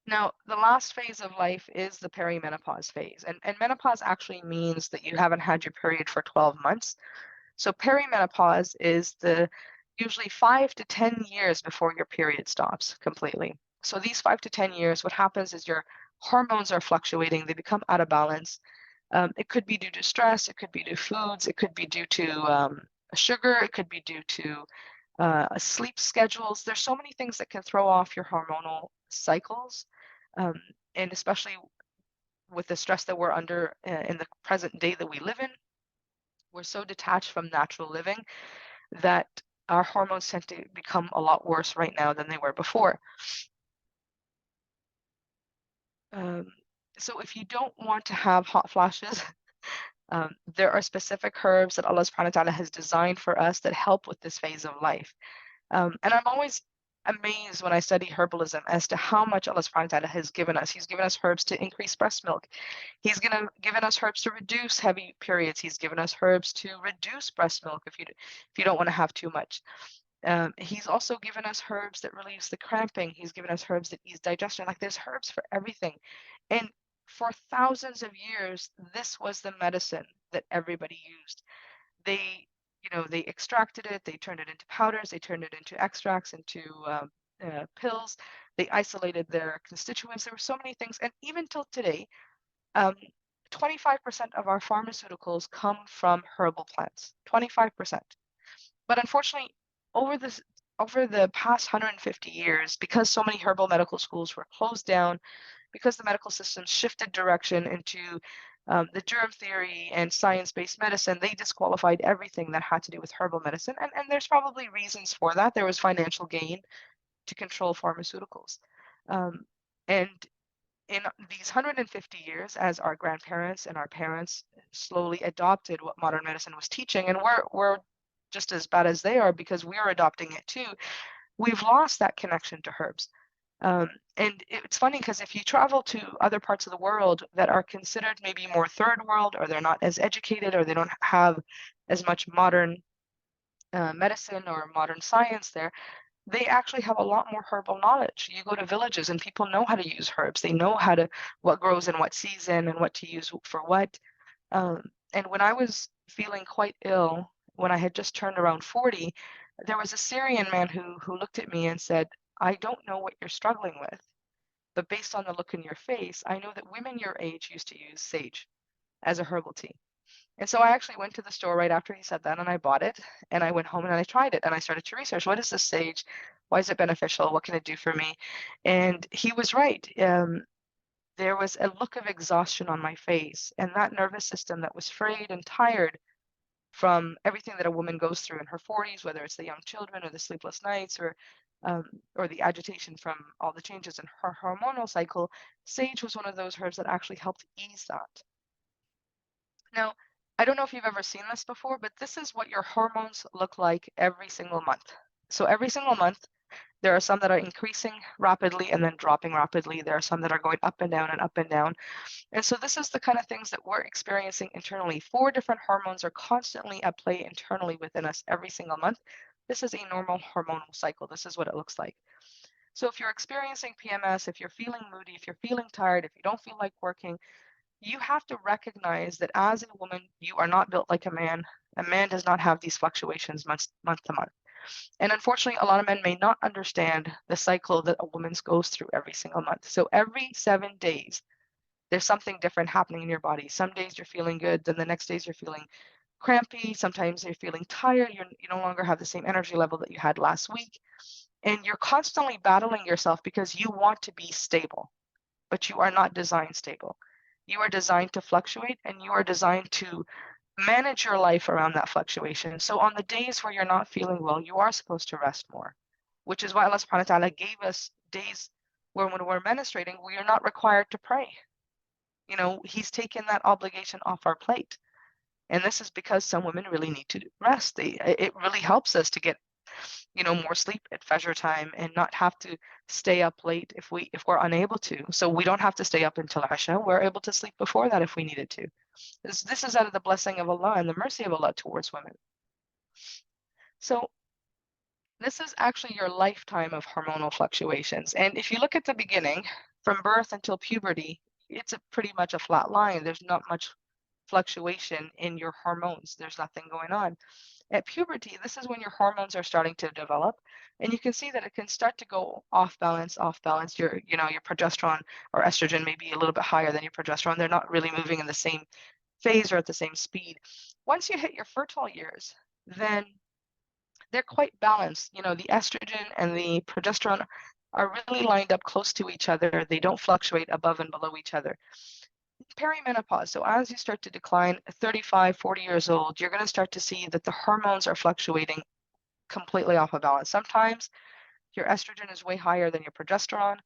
Now, the last phase of life is the perimenopause phase. And menopause actually means that you haven't had your period for 12 months. So perimenopause is the usually 5 to 10 years before your period stops completely. So these 5 to 10 years, what happens is your hormones are fluctuating, they become out of balance. It could be due to stress, it could be due to foods, it could be due to sugar, it could be due to sleep schedules. There's so many things that can throw off your hormonal cycles. Um, and especially with the stress that we're under in the present day that we live in, we're so detached from natural living that our hormones tend to become a lot worse right now than they were before. Um, so if you don't want to have hot flashes, there are specific herbs that Allah subhanahu wa ta'ala has designed for us that help with this phase of life. And I'm always amazed when I study herbalism as to how much Allah subhanahu wa ta'ala has given us. He's given us herbs to increase breast milk. Given us herbs to reduce heavy periods. He's given us herbs to reduce breast milk if you don't want to have too much. He's also given us herbs that relieves the cramping. He's given us herbs that ease digestion. Like there's herbs for everything. And for thousands of years, this was the medicine that everybody used. They extracted it, they turned it into powders, they turned it into extracts, into pills. They isolated their constituents. There were so many things. And even till today, 25% of our pharmaceuticals come from herbal plants. 25%. But unfortunately, over this over the past 150 years, because so many herbal medical schools were closed down, because the medical system shifted direction into the germ theory and science-based medicine, they disqualified everything that had to do with herbal medicine. And there's probably reasons for that. There was financial gain to control pharmaceuticals. And in these 150 years, as our grandparents and our parents slowly adopted what modern medicine was teaching, and we're just as bad as they are because we're adopting it too, we've lost that connection to herbs. And it's funny because if you travel to other parts of the world that are considered maybe more third world, or they're not as educated, or they don't have as much modern medicine or modern science there, they actually have a lot more herbal knowledge. You go to villages and people know how to use herbs. They know what grows in what season and what to use for what. And when I was feeling quite ill, when I had just turned around 40, there was a Syrian man who looked at me and said, I don't know what you're struggling with, but based on the look in your face, I know that women your age used to use sage as a herbal tea. And so I actually went to the store right after he said that and I bought it and I went home and I tried it and I started to research, what is this sage? Why is it beneficial? What can it do for me? And he was right. There was a look of exhaustion on my face, and that nervous system that was frayed and tired from everything that a woman goes through in her 40s, whether it's the young children or the sleepless nights or the agitation from all the changes in her hormonal cycle, sage was one of those herbs that actually helped ease that. Now, I don't know if you've ever seen this before, but this is what your hormones look like every single month. So every single month, there are some that are increasing rapidly and then dropping rapidly. There are some that are going up and down and up and down. And so this is the kind of things that we're experiencing internally. 4 different hormones are constantly at play internally within us every single month. This is a normal hormonal cycle. This is what it looks like. So if you're experiencing PMS, if you're feeling moody, if you're feeling tired, if you don't feel like working, you have to recognize that as a woman, you are not built like a man. A man does not have these fluctuations month to month. And unfortunately, a lot of men may not understand the cycle that a woman goes through every single month. So every 7 days, there's something different happening in your body. Some days you're feeling good, then the next days you're feeling crampy. Sometimes you're feeling tired. You no longer have the same energy level that you had last week. And you're constantly battling yourself because you want to be stable, but you are not designed stable. You are designed to fluctuate, and you are designed to manage your life around that fluctuation. So on the days where you're not feeling well, you are supposed to rest more, which is why Allah subhanahu wa ta'ala gave us days where when we're menstruating, we are not required to pray. He's taken that obligation off our plate. And this is because some women really need to rest. It really helps us to get, more sleep at Fajr time and not have to stay up late if we're unable to. So we don't have to stay up until Isha. We're able to sleep before that if we needed to. This is out of the blessing of Allah and the mercy of Allah towards women. So this is actually your lifetime of hormonal fluctuations. And if you look at the beginning, from birth until puberty, it's pretty much a flat line. There's not much fluctuation in your hormones. There's nothing going on. At puberty, this is when your hormones are starting to develop, and you can see that it can start to go off balance, off balance. Your progesterone or estrogen may be a little bit higher than your progesterone. They're not really moving in the same phase or at the same speed. Once you hit your fertile years, then they're quite balanced. The estrogen and the progesterone are really lined up close to each other. They don't fluctuate above and below each other. Perimenopause. So as you start to decline, 35, 40 years old, you're going to start to see that the hormones are fluctuating completely off of balance. Sometimes your estrogen is way higher than your progesterone,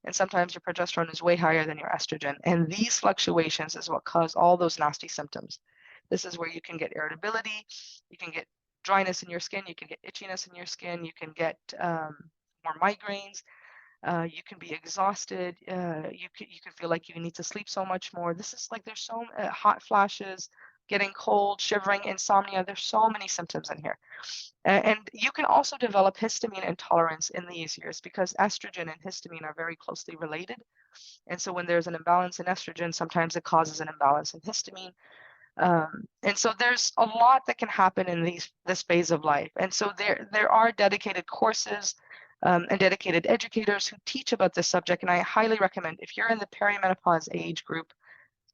and sometimes your progesterone is way higher than your estrogen. And these fluctuations is what cause all those nasty symptoms. This is where you can get irritability, you can get dryness in your skin, you can get itchiness in your skin, you can get more migraines, you can be exhausted, you can feel like you need to sleep so much more. This is like there's so hot flashes, getting cold, shivering, insomnia. There's so many symptoms in here. And you can also develop histamine intolerance in these years because estrogen and histamine are very closely related. And so when there's an imbalance in estrogen, sometimes it causes an imbalance in histamine. And so there's a lot that can happen in this phase of life. And so there are dedicated courses and dedicated educators who teach about this subject. And I highly recommend if you're in the perimenopause age group,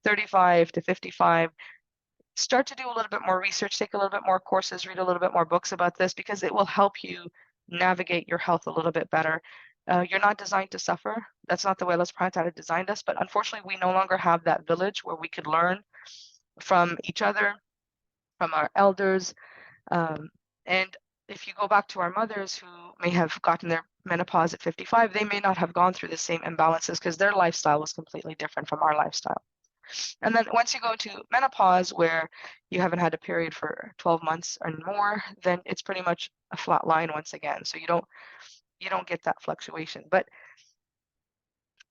35 to 55, start to do a little bit more research, take a little bit more courses, read a little bit more books about this because it will help you navigate your health a little bit better. You're not designed to suffer. That's not the way Allah subhanahu wa ta'ala designed us. But unfortunately, we no longer have that village where we could learn from each other, from our elders. And if you go back to our mothers who may have gotten their menopause at 55, they may not have gone through the same imbalances because their lifestyle was completely different from our lifestyle. And then once you go to menopause, where you haven't had a period for 12 months or more, then it's pretty much a flat line once again. So you don't get that fluctuation. But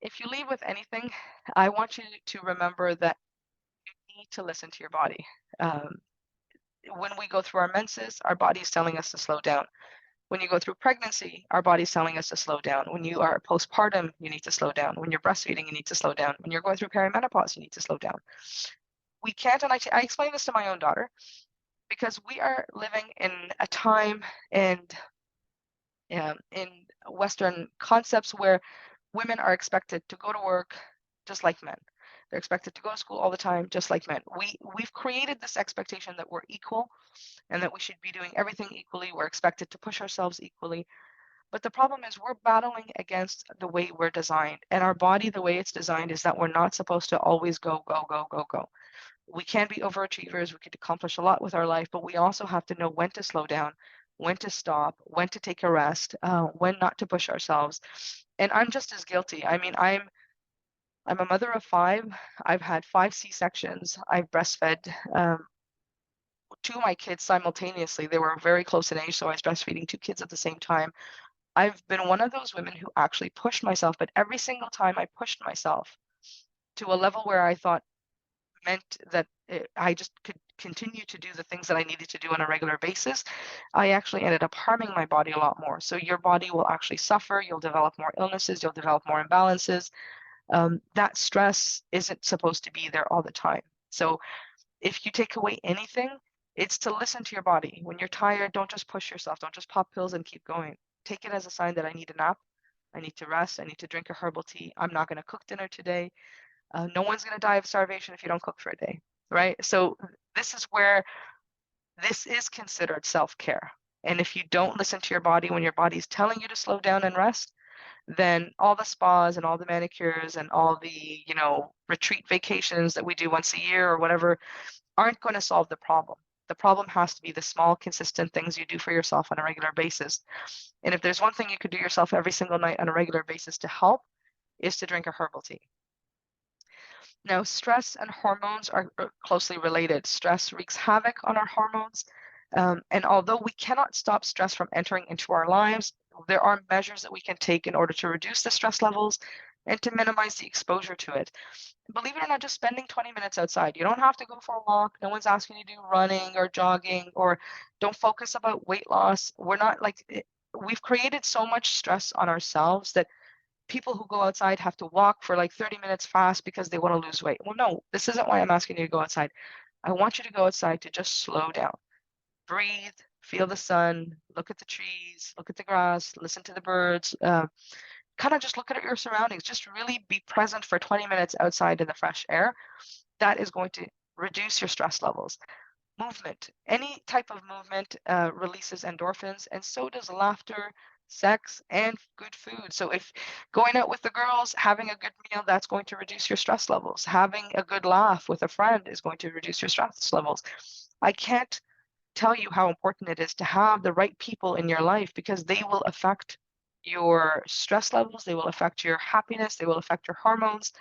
if you leave with anything, I want you to remember that you need to listen to your body. When we go through our menses, our body is telling us to slow down. When you go through pregnancy, our body's telling us to slow down. When you are postpartum, you need to slow down. When you're breastfeeding, you need to slow down. When you're going through perimenopause, you need to slow down. We can't, and I explain this to my own daughter, because we are living in a time and in Western concepts where women are expected to go to work just like men. They're expected to go to school all the time, just like men. We've created this expectation that we're equal and that we should be doing everything equally. We're expected to push ourselves equally. But the problem is we're battling against the way we're designed. And our body, the way it's designed, is that we're not supposed to always go, go, go, go, go. We can be overachievers. We could accomplish a lot with our life, but we also have to know when to slow down, when to stop, when to take a rest, when not to push ourselves. And I'm just as guilty. I mean, I'm a mother of 5. I've had 5 C-sections. I've breastfed 2 of my kids simultaneously. They were very close in age, so I was breastfeeding 2 kids at the same time. I've been one of those women who actually pushed myself, but every single time I pushed myself to a level where I thought meant that I just could continue to do the things that I needed to do on a regular basis, I actually ended up harming my body a lot more. So your body will actually suffer. You'll develop more illnesses. You'll develop more imbalances. That stress isn't supposed to be there all the time. So if you take away anything, it's to listen to your body. When you're tired, don't just push yourself. Don't just pop pills and keep going. Take it as a sign that I need a nap. I need to rest. I need to drink a herbal tea. I'm not going to cook dinner today. No one's going to die of starvation if you don't cook for a day, right? So this is where this is considered self-care. And if you don't listen to your body when your body's telling you to slow down and rest, then all the spas and all the manicures and all the, retreat vacations that we do once a year or whatever aren't going to solve the problem. The problem has to be the small, consistent things you do for yourself on a regular basis. And if there's one thing you could do yourself every single night on a regular basis to help, is to drink a herbal tea. Now, stress and hormones are closely related. Stress wreaks havoc on our hormones. And although we cannot stop stress from entering into our lives, there are measures that we can take in order to reduce the stress levels and to minimize the exposure to it. Believe it or not, just spending 20 minutes outside. You don't have to go for a walk. No one's asking you to do running or jogging, or don't focus about weight loss. We're not we've created so much stress on ourselves that people who go outside have to walk for like 30 minutes fast because they want to lose weight. Well, no, this isn't why I'm asking you to go outside. I want you to go outside to just slow down. breathe, feel the sun, look at the trees, look at the grass, listen to the birds, kind of just look at your surroundings. Just really be present for 20 minutes outside in the fresh air. That is going to reduce your stress levels. Movement, any type of movement releases endorphins, and so does laughter, sex, and good food. So if going out with the girls, having a good meal, that's going to reduce your stress levels. Having a good laugh with a friend is going to reduce your stress levels. I can't tell you how important it is to have the right people in your life, because they will affect your stress levels, they will affect your happiness, they will affect your hormones.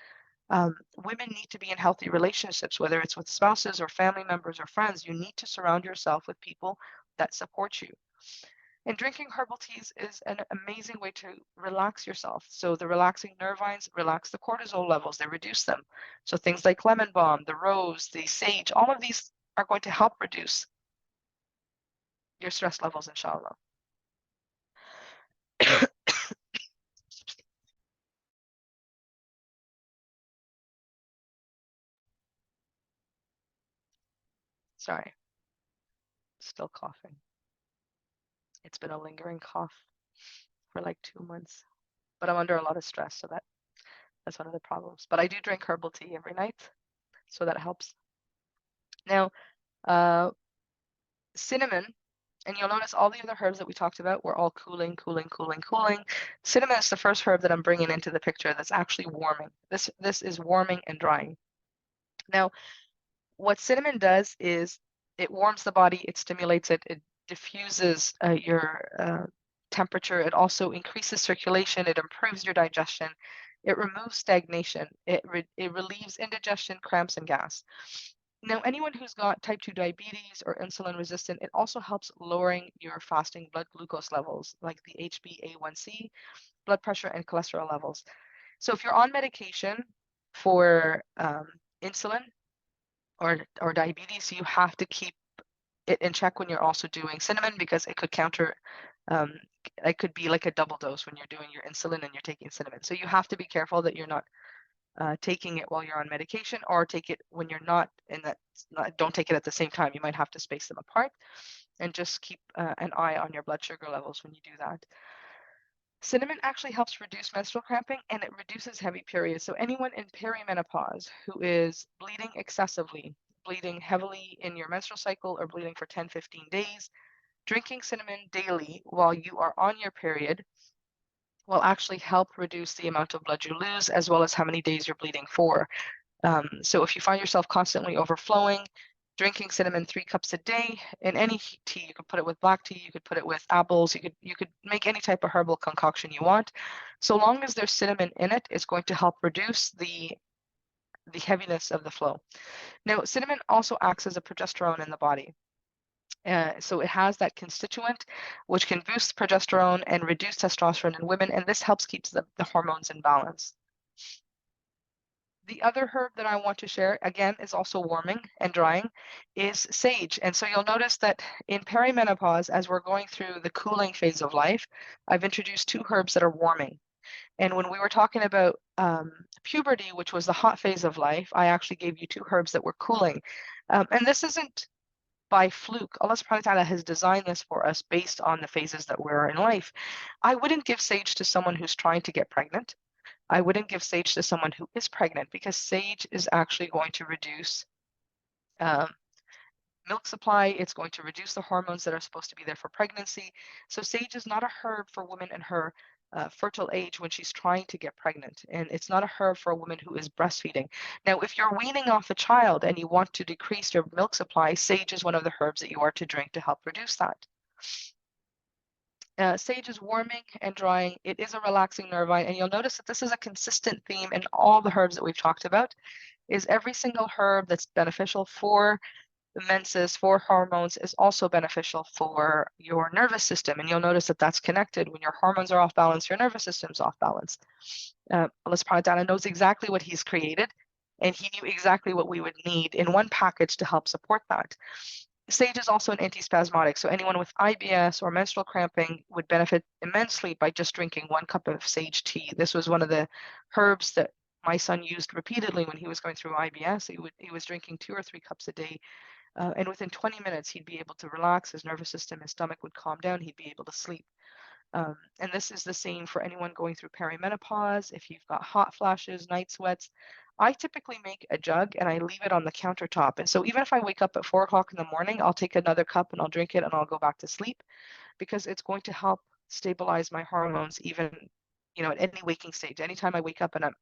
Women need to be in healthy relationships, whether it's with spouses or family members or friends. You need to surround yourself with people that support you. And drinking herbal teas is an amazing way to relax yourself. So the relaxing nervines relax the cortisol levels, they reduce them. So things like lemon balm, the rose, the sage, all of these are going to help reduce your stress levels, inshallah. Sorry, still coughing. It's been a lingering cough for like 2 months, but I'm under a lot of stress, so that's one of the problems. But I do drink herbal tea every night, so that helps. Now, cinnamon, and you'll notice all the other herbs that we talked about were all cooling, cooling, cooling, cooling. Cinnamon is the first herb that I'm bringing into the picture that's actually warming. This is warming and drying. Now, what cinnamon does is it warms the body, it stimulates it, it diffuses your temperature, it also increases circulation, it improves your digestion, it removes stagnation, it relieves indigestion, cramps, and gas. Now, anyone who's got type 2 diabetes or insulin resistant, it also helps lowering your fasting blood glucose levels, like the HbA1c, blood pressure, and cholesterol levels. So if you're on medication for insulin or diabetes, you have to keep it in check when you're also doing cinnamon, because it could counter, it could be like a double dose when you're doing your insulin and you're taking cinnamon. So you have to be careful that you're not taking it while you're on medication, or take it when you're not, and don't take it at the same time. You might have to space them apart, and just keep an eye on your blood sugar levels when you do that. Cinnamon actually helps reduce menstrual cramping, and it reduces heavy periods. So anyone in perimenopause who is bleeding excessively, bleeding heavily in your menstrual cycle, or bleeding for 10, 15 days, drinking cinnamon daily while you are on your period will actually help reduce the amount of blood you lose, as well as how many days you're bleeding for. So if you find yourself constantly overflowing, drinking cinnamon 3 cups a day in any tea, you could put it with black tea, you could put it with apples, you could make any type of herbal concoction you want. So long as there's cinnamon in it, it's going to help reduce the heaviness of the flow. Now, cinnamon also acts as a progesterone in the body. So it has that constituent which can boost progesterone and reduce testosterone in women, and this helps keep the hormones in balance. The other herb that I want to share, again, is also warming and drying, is sage. And so you'll notice that in perimenopause, as we're going through the cooling phase of life, I've introduced 2 herbs that are warming. And when we were talking about puberty, which was the hot phase of life, I actually gave you 2 herbs that were cooling. And this isn't by fluke. Allah subhanahu wa ta'ala has designed this for us based on the phases that we're in life. I wouldn't give sage to someone who's trying to get pregnant. I wouldn't give sage to someone who is pregnant, because sage is actually going to reduce milk supply. It's going to reduce the hormones that are supposed to be there for pregnancy. So sage is not a herb for women in her fertile age when she's trying to get pregnant. And it's not a herb for a woman who is breastfeeding. Now, if you're weaning off a child and you want to decrease your milk supply, sage is one of the herbs that you are to drink to help reduce that. Sage is warming and drying. It is a relaxing nervine, and you'll notice that this is a consistent theme in all the herbs that we've talked about, is every single herb that's beneficial for the menses, for hormones, is also beneficial for your nervous system. And you'll notice that that's connected. When your hormones are off balance, your nervous system's off balance. Allah subhanahu wa ta'ala knows exactly what he's created, and he knew exactly what we would need in one package to help support that. Sage is also an antispasmodic, so anyone with IBS or menstrual cramping would benefit immensely by just drinking 1 cup of sage tea. This was one of the herbs that my son used repeatedly when he was going through IBS. He was drinking 2 or 3 cups a day And within 20 minutes, he'd be able to relax, his nervous system, his stomach would calm down, he'd be able to sleep. And this is the same for anyone going through perimenopause. If you've got hot flashes, night sweats, I typically make a jug and I leave it on the countertop. And so even if I wake up at 4 o'clock in the morning, I'll take another cup and I'll drink it and I'll go back to sleep, because it's going to help stabilize my hormones even, at any waking stage. Anytime I wake up and I'm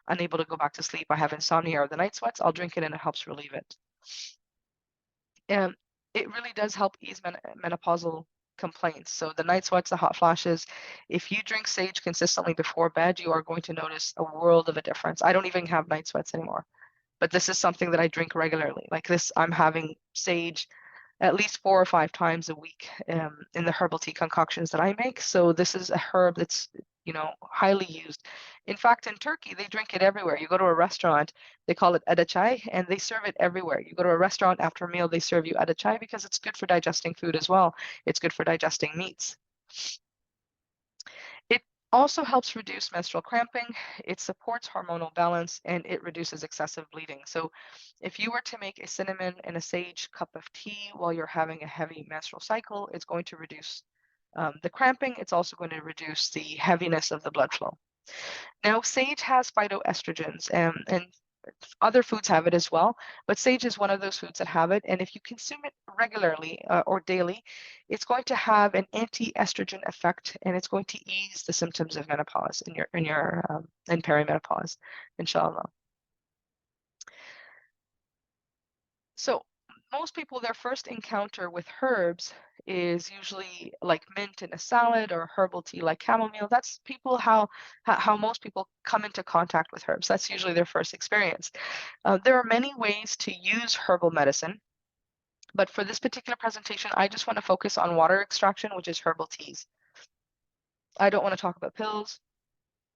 unable to go back to sleep, I have insomnia or the night sweats, I'll drink it and it helps relieve it. And it really does help ease menopausal complaints. So the night sweats, the hot flashes, if you drink sage consistently before bed, you are going to notice a world of a difference. I don't even have night sweats anymore, but this is something that I drink regularly. Like this, I'm having sage at least 4 or 5 times a week in the herbal tea concoctions that I make. So this is a herb that's, highly used. In fact, in Turkey, they drink it everywhere. You go to a restaurant, they call it ada chai, and they serve it everywhere. You go to a restaurant after a meal, they serve you ada chai because it's good for digesting food as well. It's good for digesting meats. It also helps reduce menstrual cramping, it supports hormonal balance, and it reduces excessive bleeding. So if you were to make a cinnamon and a sage cup of tea while you're having a heavy menstrual cycle, it's going to reduce the cramping. It's also going to reduce the heaviness of the blood flow. Now, sage has phytoestrogens, and other foods have it as well, but sage is one of those foods that have it. And if you consume it regularly or daily, it's going to have an anti-estrogen effect, and it's going to ease the symptoms of menopause in perimenopause, inshallah. So most people, their first encounter with herbs is usually like mint in a salad or herbal tea like chamomile. That's how most people come into contact with herbs. That's usually their first experience. There are many ways to use herbal medicine, but for this particular presentation, I just want to focus on water extraction, which is herbal teas. I don't want to talk about pills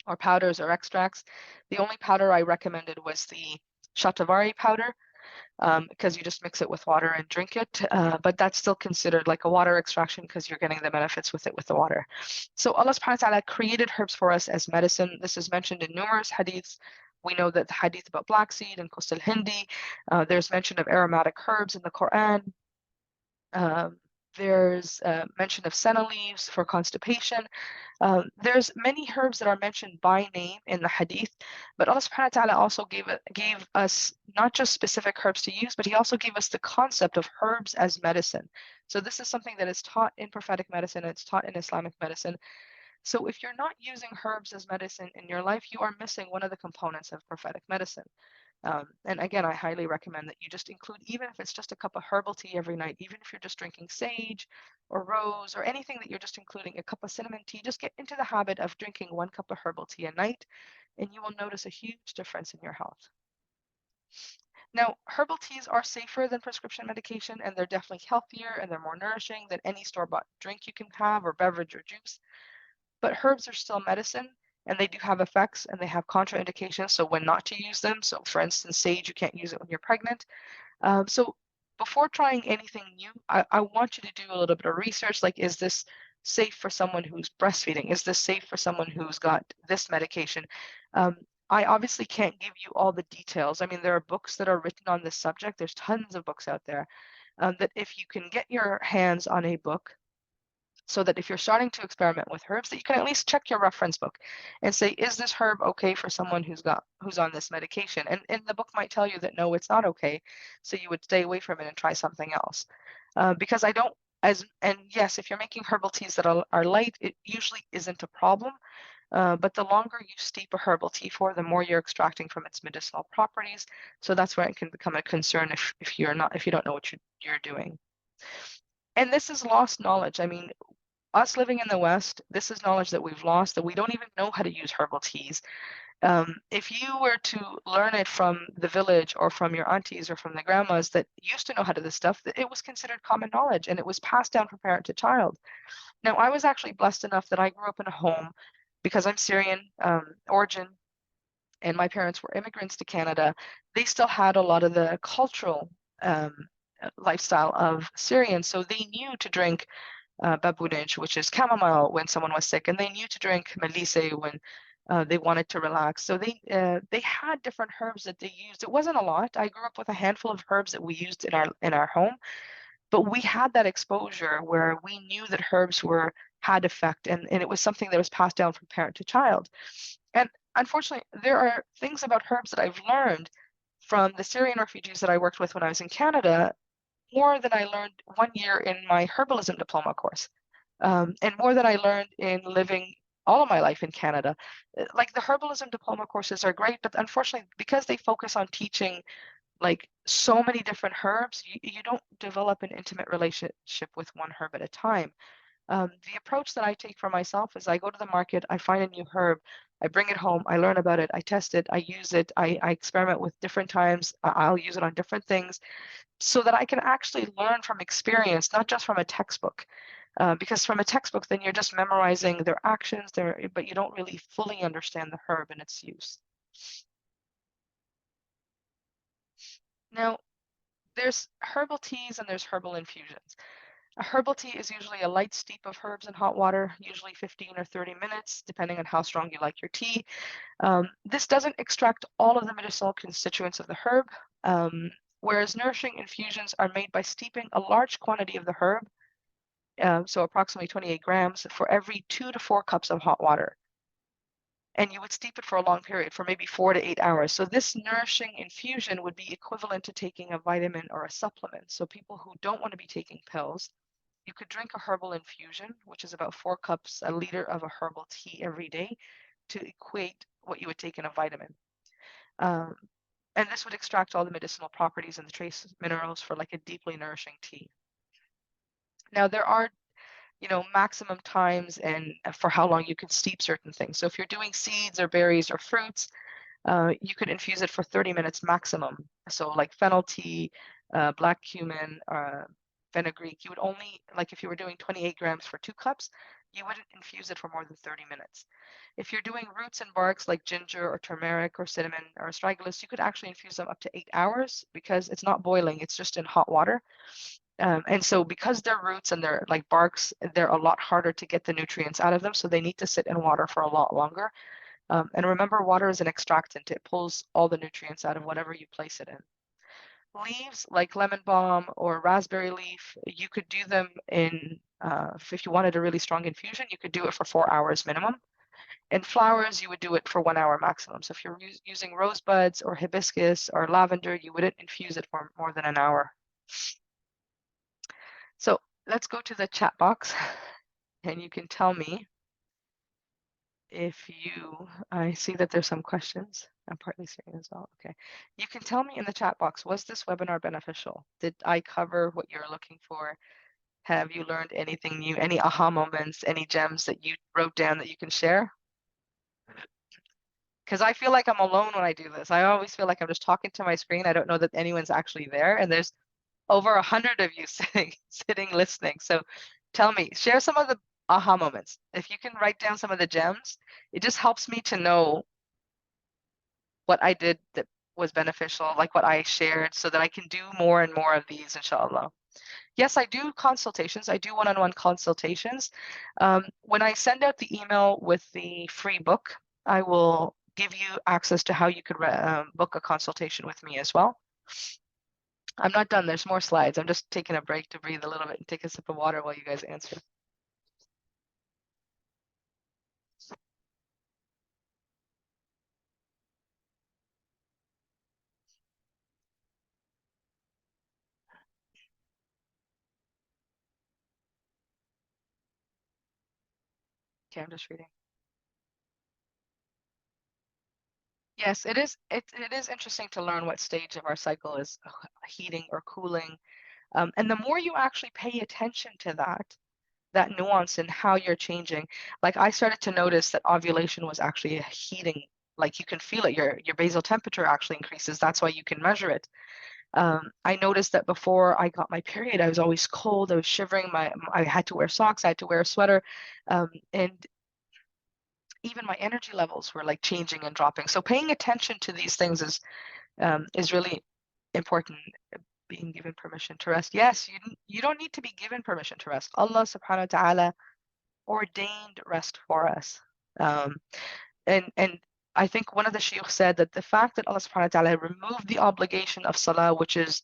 or powders or extracts. The only powder I recommended was the shatavari powder, because you just mix it with water and drink it. But that's still considered like a water extraction because you're getting the benefits with it with the water. So Allah subhanahu wa ta'ala created herbs for us as medicine. This is mentioned in numerous hadiths. We know that the hadith about black seed and Qus al-Hindi, there's mention of aromatic herbs in the Quran. There's mention of senna leaves for constipation. There's many herbs that are mentioned by name in the hadith, but Allah subhanahu wa ta'ala also gave us not just specific herbs to use, but he also gave us the concept of herbs as medicine. So this is something that is taught in prophetic medicine, and it's taught in Islamic medicine. So if you're not using herbs as medicine in your life, you are missing one of the components of prophetic medicine. And again, I highly recommend that you just include, even if it's just a cup of herbal tea every night, even if you're just drinking sage or rose or anything that you're just including, a cup of cinnamon tea, just get into the habit of drinking 1 cup of herbal tea a night, and you will notice a huge difference in your health. Now, herbal teas are safer than prescription medication, and they're definitely healthier and they're more nourishing than any store-bought drink you can have or beverage or juice. But herbs are still medicine, and they do have effects and they have contraindications, so when not to use them. So for instance, sage, you can't use it when you're pregnant. So before trying anything new, I want you to do a little bit of research, like, is this safe for someone who's breastfeeding? Is this safe for someone who's got this medication? I obviously can't give you all the details. I mean, there are books that are written on this subject. There's tons of books out there, that if you can get your hands on a book, so that if you're starting to experiment with herbs, that you can at least check your reference book and say, is this herb okay for someone who's on this medication? And the book might tell you that no, it's not okay, so you would stay away from it and try something else. Because and yes, if you're making herbal teas that are light, it usually isn't a problem. But the longer you steep a herbal tea for, the more you're extracting from its medicinal properties. So that's where it can become a concern if you don't know what you're doing. And this is lost knowledge. I mean, us living in the West, this is knowledge that we've lost, that we don't even know how to use herbal teas. If you were to learn it from the village or from your aunties or from the grandmas that used to know how to do this stuff, it was considered common knowledge and it was passed down from parent to child. Now, I was actually blessed enough that I grew up in a home, because I'm Syrian origin and my parents were immigrants to Canada. They still had a lot of the cultural lifestyle of Syrians, so they knew to drink babunij, which is chamomile, when someone was sick, and they knew to drink melisse when They wanted to relax. So they had different herbs that they used. It wasn't a lot. I grew up with a handful of herbs that we used in our home, but we had that exposure where we knew that herbs had effect, and it was something that was passed down from parent to child. And unfortunately, there are things about herbs that I've learned from the Syrian refugees that I worked with when I was in Canada, more than I learned 1 year in my herbalism diploma course, and more than I learned in living all of my life in Canada. Like the herbalism diploma courses are great, but unfortunately, because they focus on teaching like so many different herbs, you don't develop an intimate relationship with one herb at a time. The approach that I take for myself is I go to the market, I find a new herb, I bring it home, I learn about it, I test it, I use it, I experiment with different times, I'll use it on different things so that I can actually learn from experience, not just from a textbook. Because from a textbook, then you're just memorizing their actions, but you don't really fully understand the herb and its use. Now, there's herbal teas and there's herbal infusions. A herbal tea is usually a light steep of herbs in hot water, usually 15 or 30 minutes, depending on how strong you like your tea. This doesn't extract all of the medicinal constituents of the herb, whereas nourishing infusions are made by steeping a large quantity of the herb, so approximately 28 grams, for every 2 to 4 cups of hot water. And you would steep it for a long period, for maybe 4 to 8 hours. So this nourishing infusion would be equivalent to taking a vitamin or a supplement. So people who don't want to be taking pills, you could drink a herbal infusion, which is about 4 cups, a liter of a herbal tea every day, to equate what you would take in a vitamin. And this would extract all the medicinal properties and the trace minerals for like a deeply nourishing tea. Now there are, maximum times and for how long you can steep certain things. So if you're doing seeds or berries or fruits, you could infuse it for 30 minutes maximum. So like fennel tea, black cumin, fenugreek, you would only, like if you were doing 28 grams for 2 cups, you wouldn't infuse it for more than 30 minutes. If you're doing roots and barks like ginger or turmeric or cinnamon or astragalus, you could actually infuse them up to 8 hours because it's not boiling, it's just in hot water. And so because they're roots and they're like barks, they're a lot harder to get the nutrients out of them. So they need to sit in water for a lot longer. And remember, water is an extractant. It pulls all the nutrients out of whatever you place it in. Leaves like lemon balm or raspberry leaf, you could do them in, if you wanted a really strong infusion, you could do it for 4 hours minimum. And flowers, you would do it for 1 hour maximum. So if you're using rosebuds or hibiscus or lavender, you wouldn't infuse it for more than an hour. So let's go to the chat box and you can tell me if I see that there's some questions. I'm partly seeing as well. Okay. You can tell me in the chat box, was this webinar beneficial? Did I cover what you're looking for? Have you learned anything new? Any aha moments, any gems that you wrote down that you can share? Because I feel like I'm alone when I do this. I always feel like I'm just talking to my screen. I don't know that anyone's actually there. And there's over 100 of you sitting listening. So tell me, share some of the aha moments. If you can write down some of the gems, it just helps me to know what I did that was beneficial, like what I shared, so that I can do more and more of these, inshallah. Yes, I do consultations. I do one-on-one consultations. When I send out the email with the free book, I will give you access to how you could book a consultation with me as well. I'm not done. There's more slides. I'm just taking a break to breathe a little bit and take a sip of water while you guys answer. Okay, I'm just reading. Yes, it is. It is interesting to learn what stage of our cycle is heating or cooling. And the more you actually pay attention to that nuance and how you're changing. Like I started to notice that ovulation was actually a heating, like you can feel it, your basal temperature actually increases. That's why you can measure it. I noticed that before I got my period, I was always cold, I was shivering, I had to wear socks, I had to wear a sweater. And even my energy levels were like changing and dropping. So paying attention to these things is really important. Being given permission to rest. Yes, you don't need to be given permission to rest. Allah subhanahu wa ta'ala ordained rest for us. and I think one of the shuyukh said that the fact that Allah subhanahu wa ta'ala removed the obligation of salah, which is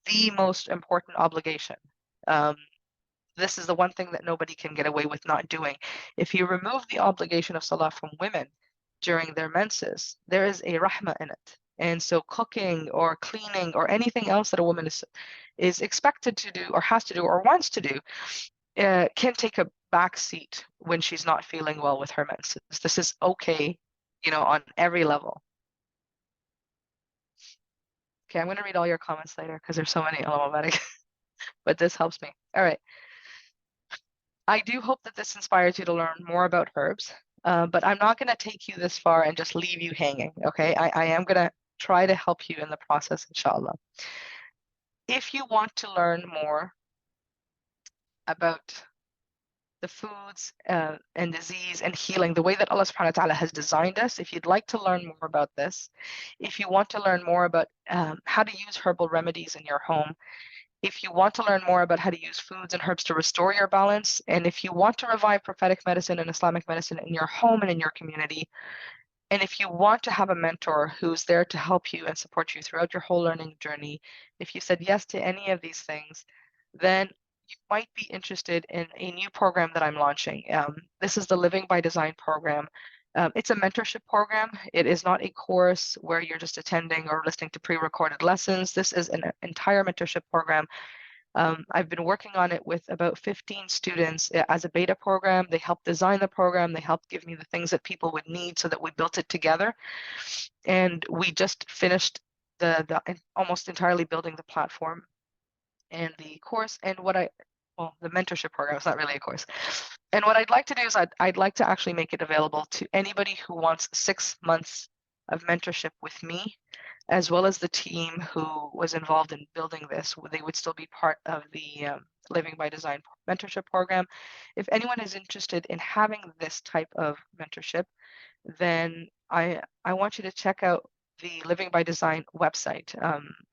the most important obligation. Um, this is the one thing that nobody can get away with not doing. If you remove the obligation of salah from women during their menses, there is a rahmah in it. And so cooking or cleaning or anything else that a woman is expected to do or has to do or wants to do can take a back seat when she's not feeling well with her menses. This is okay, on every level. Okay, I'm going to read all your comments later because there's so many but this helps me. All right. I do hope that this inspires you to learn more about herbs, but I'm not going to take you this far and just leave you hanging, okay? I am going to try to help you in the process, inshallah. If you want to learn more about the foods and disease and healing, the way that Allah subhanahu wa ta'ala has designed us, if you'd like to learn more about this, if you want to learn more about how to use herbal remedies in your home, if you want to learn more about how to use foods and herbs to restore your balance, and if you want to revive prophetic medicine and Islamic medicine in your home and in your community, and if you want to have a mentor who's there to help you and support you throughout your whole learning journey, if you said yes to any of these things, then you might be interested in a new program that I'm launching. This is the Living by Design program. It's a mentorship program. It is not a course where you're just attending or listening to pre-recorded lessons. This is an entire mentorship program. I've been working on it with about 15 students as a beta program. They helped design the program. They helped give me the things that people would need so that we built it together. And we just finished the almost entirely building the platform and the course. And the mentorship program is not really a course. And what I'd like to do is I'd like to actually make it available to anybody who wants 6 months of mentorship with me, as well as the team who was involved in building this. They would still be part of the Living by Design mentorship program. If anyone is interested in having this type of mentorship, then I want you to check out the Living by Design website.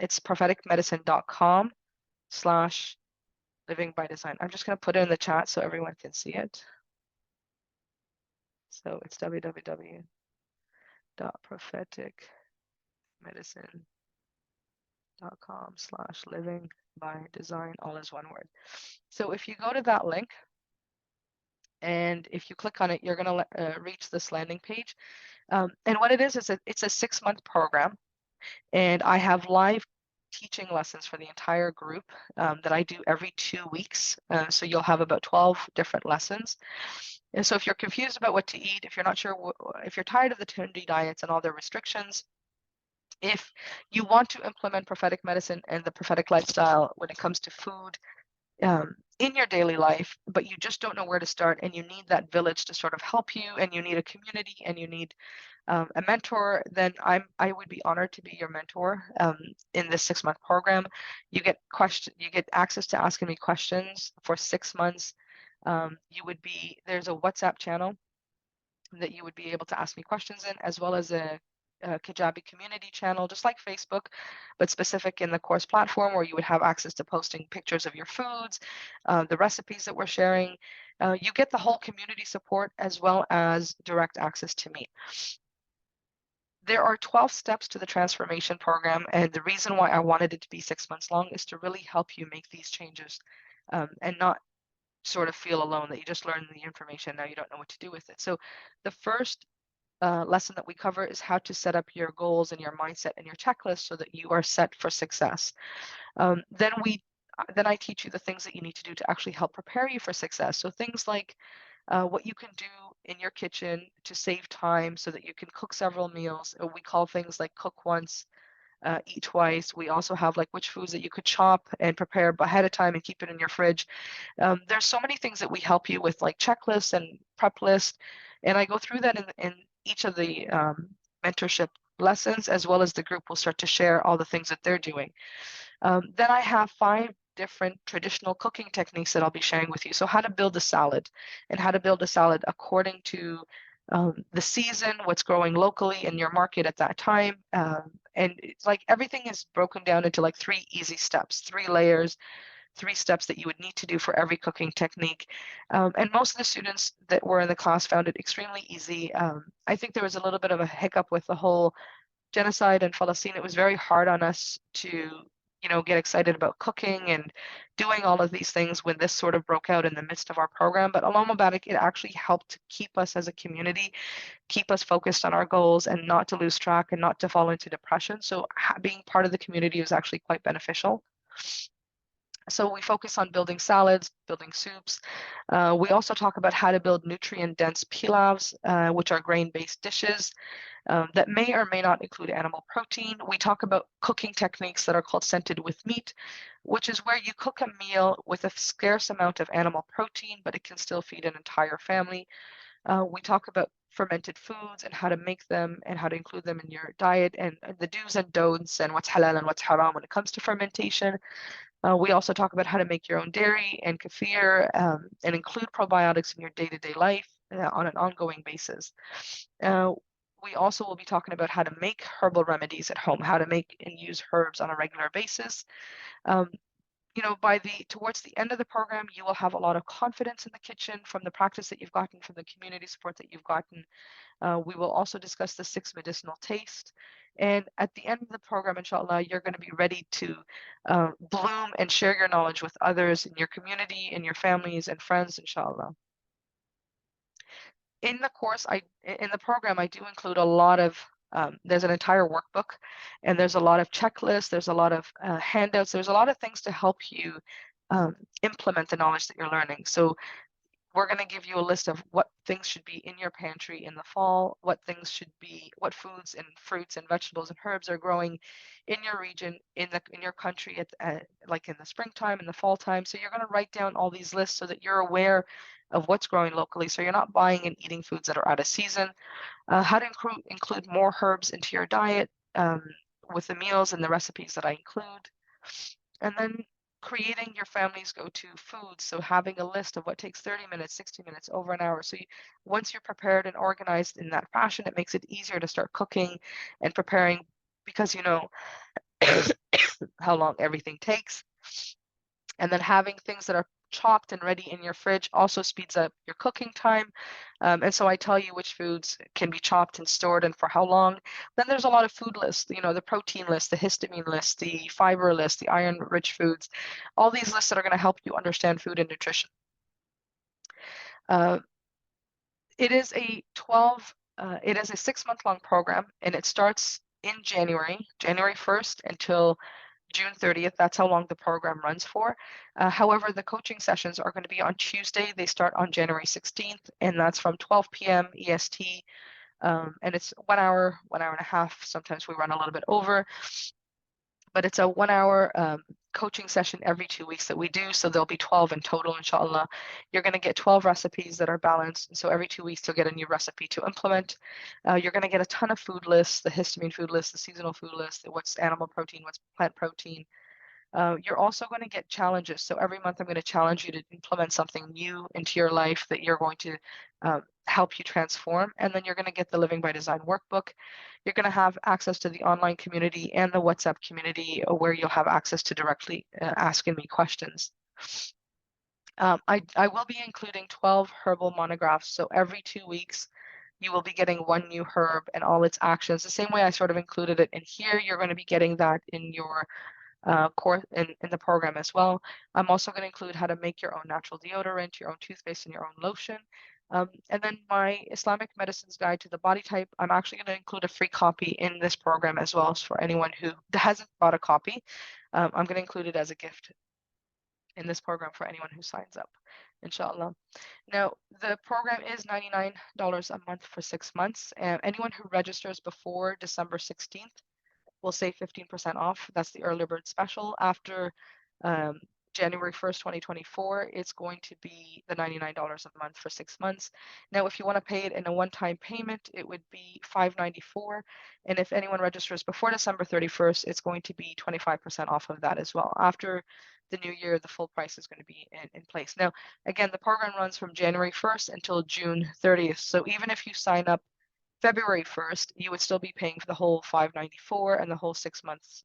It's propheticmedicine.com/living by design. I'm just going to put it in the chat so everyone can see it. So it's www.propheticmedicine.com/living by design, all is one word. So if you go to that link and if you click on it, you're going to reach this landing page. And what it is it's a 6-month program, and I have live teaching lessons for the entire group that I do every 2 weeks. So you'll have about 12 different lessons. And so if you're confused about what to eat, if you're not sure, if you're tired of the trendy diets and all their restrictions, if you want to implement prophetic medicine and the prophetic lifestyle when it comes to food in your daily life, but you just don't know where to start, and you need that village to sort of help you, and you need a community, and you need a mentor, then I would be honored to be your mentor in this 6-month program. You get access to asking me questions for 6 months. There's a WhatsApp channel that you would be able to ask me questions in, as well as a Kajabi community channel, just like Facebook, but specific in the course platform, where you would have access to posting pictures of your foods, the recipes that we're sharing. You get the whole community support as well as direct access to me. There are 12 steps to the transformation program, and the reason why I wanted it to be 6 months long is to really help you make these changes and not sort of feel alone that you just learned the information, now you don't know what to do with it. So the first lesson that we cover is how to set up your goals and your mindset and your checklist so that you are set for success. Then I teach you the things that you need to do to actually help prepare you for success. So things like what you can do in your kitchen to save time so that you can cook several meals. We call things like cook once, eat twice. We also have like which foods that you could chop and prepare ahead of time and keep it in your fridge. There's so many things that we help you with, like checklists and prep lists. And I go through that in each of the mentorship lessons, as well as the group will start to share all the things that they're doing. Then I have 5 different traditional cooking techniques that I'll be sharing with you. So how to build a salad, and how to build a salad according to the season, what's growing locally in your market at that time. And it's like everything is broken down into like 3 easy steps, 3 layers, 3 steps that you would need to do for every cooking technique. And most of the students that were in the class found it extremely easy. I think there was a little bit of a hiccup with the whole genocide in Palestine. It was very hard on us to, get excited about cooking and doing all of these things when this sort of broke out in the midst of our program. But Alama Barak, it actually helped to keep us as a community, keep us focused on our goals and not to lose track and not to fall into depression. So being part of the community was actually quite beneficial. So we focus on building salads, building soups. We also talk about how to build nutrient-dense pilavs, which are grain-based dishes that may or may not include animal protein. We talk about cooking techniques that are called scented with meat, which is where you cook a meal with a scarce amount of animal protein, but it can still feed an entire family. We talk about fermented foods and how to make them and how to include them in your diet and the do's and don'ts and what's halal and what's haram when it comes to fermentation. We also talk about how to make your own dairy and kefir and include probiotics in your day-to-day life on an ongoing basis. We also will be talking about how to make herbal remedies at home, how to make and use herbs on a regular basis. Towards the end of the program, you will have a lot of confidence in the kitchen from the practice that you've gotten, from the community support that you've gotten. We will also discuss the 6 medicinal taste. And at the end of the program, inshallah, you're going to be ready to bloom and share your knowledge with others in your community, in your families and friends, inshallah. In the program, I do include a lot of, there's an entire workbook and there's a lot of checklists, there's a lot of handouts, there's a lot of things to help you implement the knowledge that you're learning. So we're going to give you a list of what things should be in your pantry in the fall, what foods and fruits and vegetables and herbs are growing in your region, in your country, like in the springtime and the fall time. So you're going to write down all these lists so that you're aware of what's growing locally, so you're not buying and eating foods that are out of season. How to include more herbs into your diet with the meals and the recipes that I include. And then creating your family's go-to foods. So having a list of what takes 30 minutes, 60 minutes, over an hour. So once you're prepared and organized in that fashion, it makes it easier to start cooking and preparing because you know how long everything takes. And then having things that are chopped and ready in your fridge also speeds up your cooking time. And so I tell you which foods can be chopped and stored and for how long. Then there's a lot of food lists, the protein list, the histamine list, the fiber list, the iron-rich foods, all these lists that are going to help you understand food and nutrition. It is a 6-month-long program, and it starts in January 1st until June 30th. That's how long the program runs for. However, the coaching sessions are going to be on Tuesday. They start on January 16th, and that's from 12 p.m. EST. And it's 1 hour, 1 hour and a half. Sometimes we run a little bit over, but it's a 1 hour coaching session every 2 weeks that we do. So there'll be 12 in total, inshallah. You're going to get 12 recipes that are balanced. So every 2 weeks, you'll get a new recipe to implement. You're going to get a ton of food lists, the histamine food list, the seasonal food list, what's animal protein, what's plant protein. You're also going to get challenges. So every month I'm going to challenge you to implement something new into your life that you're going to help you transform. And then you're going to get the Living by Design workbook. You're going to have access to the online community and the WhatsApp community where you'll have access to directly asking me questions. I will be including 12 herbal monographs. So every 2 weeks, you will be getting one new herb and all its actions. The same way I sort of included it in here, you're going to be getting that in your course in the program as well. I'm also going to include how to make your own natural deodorant, your own toothpaste, and your own lotion. And then my Islamic Medicines Guide to the Body Type, I'm actually going to include a free copy in this program as well for anyone who hasn't bought a copy. I'm going to include it as a gift in this program for anyone who signs up, inshallah. Now, the program is $99 a month for 6 months. And anyone who registers before December 16th will save 15% off. That's the early bird special. After January 1st, 2024, it's going to be the $99 a month for 6 months. Now, if you want to pay it in a one-time payment, it would be $594. And if anyone registers before December 31st, it's going to be 25% off of that as well. After the new year, the full price is going to be in place. Now, again, the program runs from January 1st until June 30th. So even if you sign up February 1st, you would still be paying for the whole $594 and the whole 6 months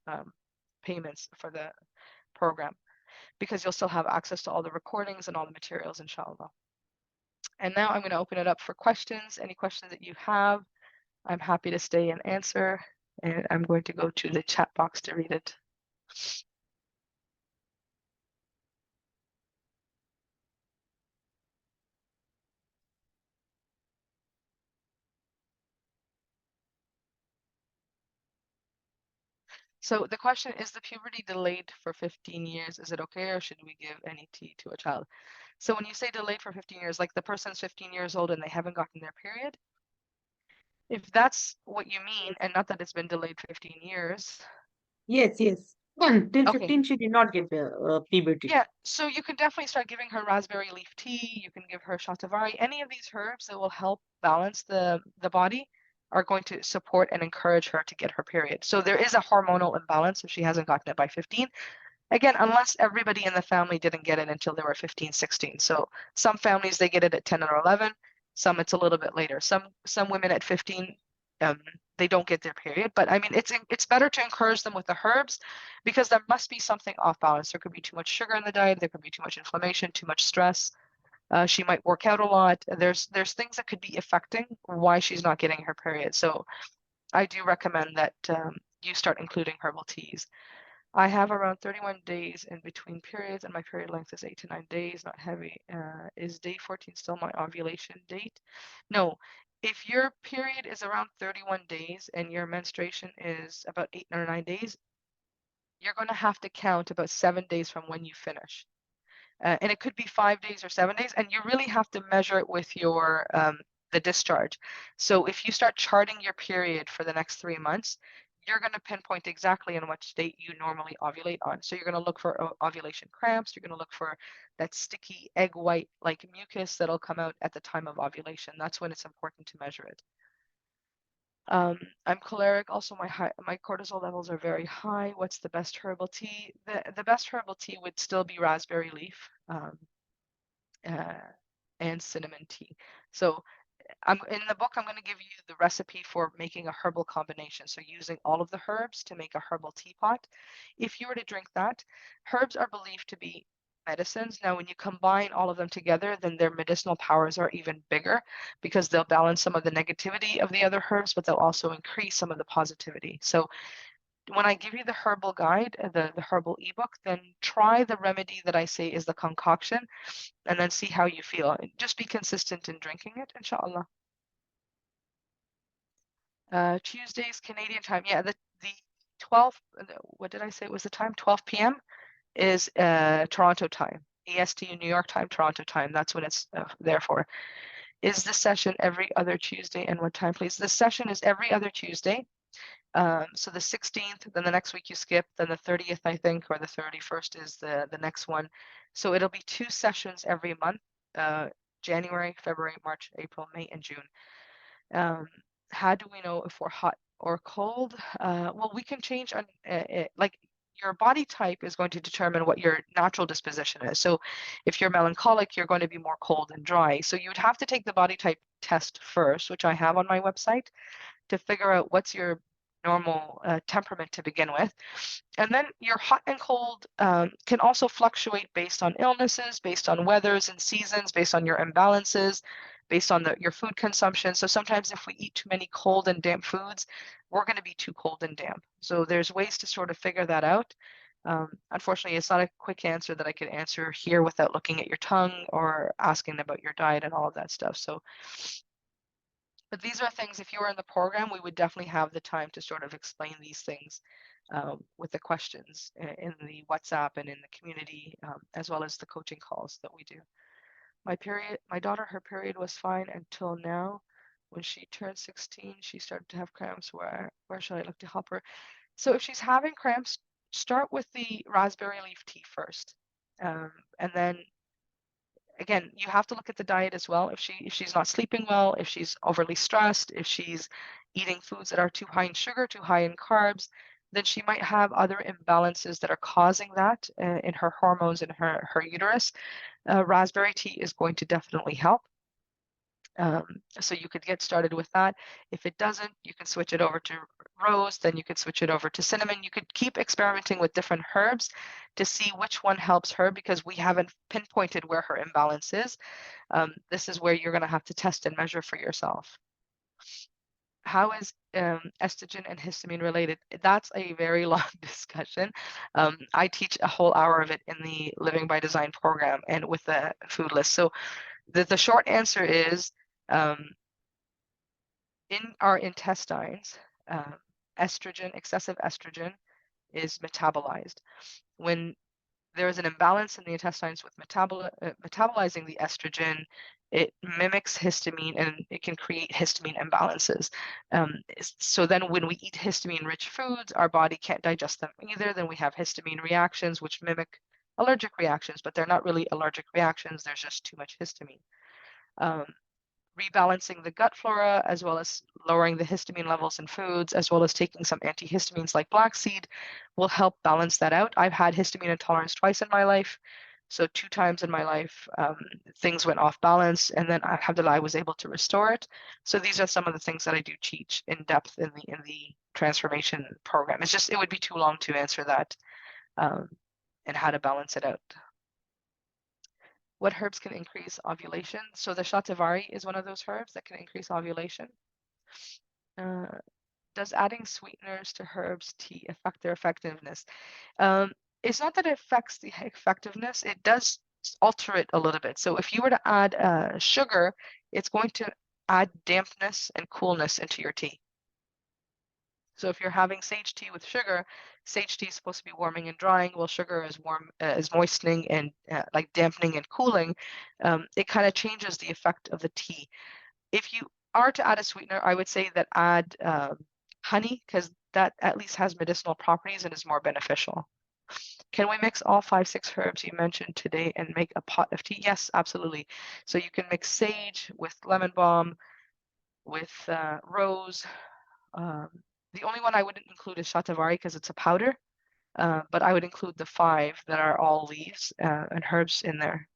payments for the program. because you'll still have access to all the recordings and all the materials, inshallah. And now I'm going to open it up for questions. Any questions that you have, I'm happy to stay and answer. And I'm going to go to the chat box to read it. So the question is, the puberty delayed for 15 years, is it okay, or should we give any tea to a child? So when you say delayed for 15 years, like the person's 15 years old and they haven't gotten their period, if that's what you mean, and not that it's been delayed 15 years. Yes, yes. Then till Okay. 15, she did not get puberty. Yeah, so you can definitely start giving her raspberry leaf tea. You can give her shatavari. Any of these herbs that will help balance the body are going to support and encourage her to get her period. So there is a hormonal imbalance if she hasn't gotten it by 15. Again, unless everybody in the family didn't get it until they were 15, 16. So some families, they get it at 10 or 11. Some it's a little bit later. Some women at 15, um, they don't get their period. But I mean, it's better to encourage them with the herbs because there must be something off balance. There could be too much sugar in the diet. There could be too much inflammation, too much stress. She might work out a lot. There's things that could be affecting why she's not getting her period. So I do recommend that you start including herbal teas. I have around 31 days in between periods, and my period length is 8 to 9 days, not heavy. Is day 14 still my ovulation date? No. If your period is around 31 days and your menstruation is about 8 or 9 days, you're going to have to count about 7 days from when you finish. And it could be 5 days or 7 days, and you really have to measure it with your the discharge. So if you start charting your period for the next 3 months, you're going to pinpoint exactly on which date you normally ovulate on. So you're going to look for ovulation cramps. You're going to look for that sticky egg white like mucus that'll come out at the time of ovulation. That's when it's important to measure it. I'm choleric. Also, my cortisol levels are very high. What's the best herbal tea? The best herbal tea would still be raspberry leaf. Uh, and cinnamon tea. So I'm in the book, I'm going to give you the recipe for making a herbal combination. So using all of the herbs to make a herbal teapot. If you were to drink that, herbs are believed to be medicines. Now, when you combine all of them together, then their medicinal powers are even bigger because they'll balance some of the negativity of the other herbs, but they'll also increase some of the positivity. So when I give you the herbal guide, the herbal ebook, then try the remedy that I say is the concoction and then see how you feel. Just be consistent in drinking it, inshallah. Tuesdays, Canadian time. Yeah, the 12, what did I say? It was the time? 12 p.m. is Toronto time. EST, New York time, Toronto time. That's when it's there for. Is this session every other Tuesday and what time, please? This session is every other Tuesday. So the 16th, then the next week you skip, then the 30th, I think, or the 31st is the next one. So it'll be 2 sessions every month, January, February, March, April, May, and June. How do we know if we're hot or cold? Well, we can change on like your body type is going to determine what your natural disposition is. So if you're melancholic, you're going to be more cold and dry. So you would have to take the body type test first, which I have on my website, to figure out what's your normal temperament to begin with. And then your hot and cold can also fluctuate based on illnesses, based on weathers and seasons, based on your imbalances, based on your food consumption. So sometimes if we eat too many cold and damp foods, we're going to be too cold and damp. So there's ways to sort of figure that out. Unfortunately, it's not a quick answer that I could answer here without looking at your tongue or asking about your diet and all of that stuff. So but these are things, if you were in the program, we would definitely have the time to sort of explain these things with the questions in the WhatsApp and in the community, as well as the coaching calls that we do. My daughter, her period was fine until now. When she turned 16, she started to have cramps. Where should I look to help her? So if she's having cramps, start with the raspberry leaf tea first. And then again, you have to look at the diet as well. If she's not sleeping well, if she's overly stressed, if she's eating foods that are too high in sugar, too high in carbs, then she might have other imbalances that are causing that in her hormones in her uterus. Raspberry tea is going to definitely help. So you could get started with that. If it doesn't, you can switch it over to rose, then you could switch it over to cinnamon. You could keep experimenting with different herbs to see which one helps her, because we haven't pinpointed where her imbalance is. This is where you're going to have to test and measure for yourself. How is estrogen and histamine related? That's a very long discussion. I teach a whole hour of it in the Living by Design program and with the food list. So the short answer is, in our intestines, excessive estrogen is metabolized. When there is an imbalance in the intestines with metabolizing the estrogen, it mimics histamine and it can create histamine imbalances. So then when we eat histamine-rich foods, our body can't digest them either. Then we have histamine reactions, which mimic allergic reactions, but they're not really allergic reactions. There's just too much histamine. Rebalancing the gut flora, as well as lowering the histamine levels in foods, as well as taking some antihistamines like black seed, will help balance that out. I've had histamine intolerance twice in my life. So 2 times in my life, things went off balance, and then alhamdulillah, I was able to restore it. So these are some of the things that I do teach in depth in the transformation program. It's just, it would be too long to answer that, and how to balance it out. What herbs can increase ovulation? So the shatavari is one of those herbs that can increase ovulation. Does adding sweeteners to herbs tea affect their effectiveness? It's not that it affects the effectiveness, it does alter it a little bit. So if you were to add sugar, it's going to add dampness and coolness into your tea. So if you're having sage tea with sugar, sage tea is supposed to be warming and drying, while sugar is moistening and like dampening and cooling. It kind of changes the effect of the tea. If you are to add a sweetener, I would say that add honey, because that at least has medicinal properties and is more beneficial. Can we mix all 5, 6 herbs you mentioned today and make a pot of tea? Yes, absolutely. So you can mix sage with lemon balm, with rose. The only one I wouldn't include is shatavari because it's a powder, but I would include the 5 that are all leaves and herbs in there,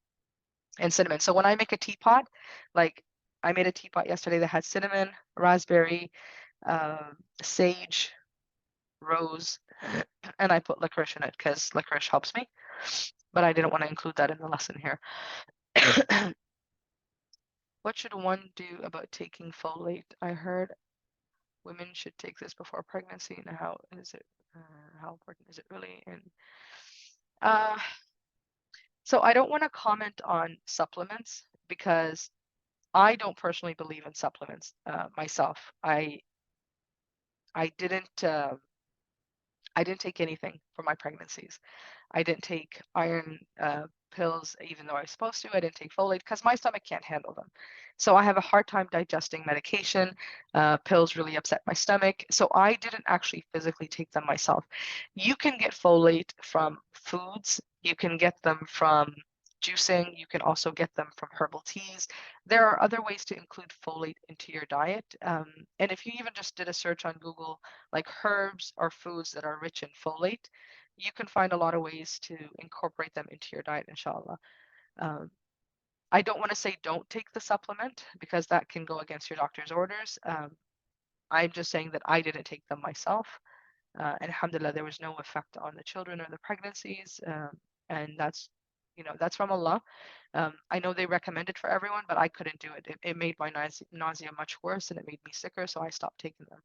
and cinnamon. So when I make a teapot, like I made a teapot yesterday that had cinnamon, raspberry, sage, rose, and I put licorice in it because licorice helps me, but I didn't want to include that in the lesson here. What should one do about taking folate? I heard women should take this before pregnancy. And how is it? How important is it really? And so I don't want to comment on supplements because I don't personally believe in supplements myself. I didn't take anything for my pregnancies. I didn't take iron pills, even though I was supposed to. I didn't take folate because my stomach can't handle them. So I have a hard time digesting medication. Pills really upset my stomach. So I didn't actually physically take them myself. You can get folate from foods. You can get them from juicing. You can also get them from herbal teas. There are other ways to include folate into your diet. And if you even just did a search on Google, like herbs or foods that are rich in folate, you can find a lot of ways to incorporate them into your diet, inshallah. I don't want to say don't take the supplement because that can go against your doctor's orders. I'm just saying that I didn't take them myself. And alhamdulillah, there was no effect on the children or the pregnancies. And that's, that's from Allah. I know they recommend it for everyone, but I couldn't do it. It made my nausea much worse and it made me sicker, so I stopped taking them.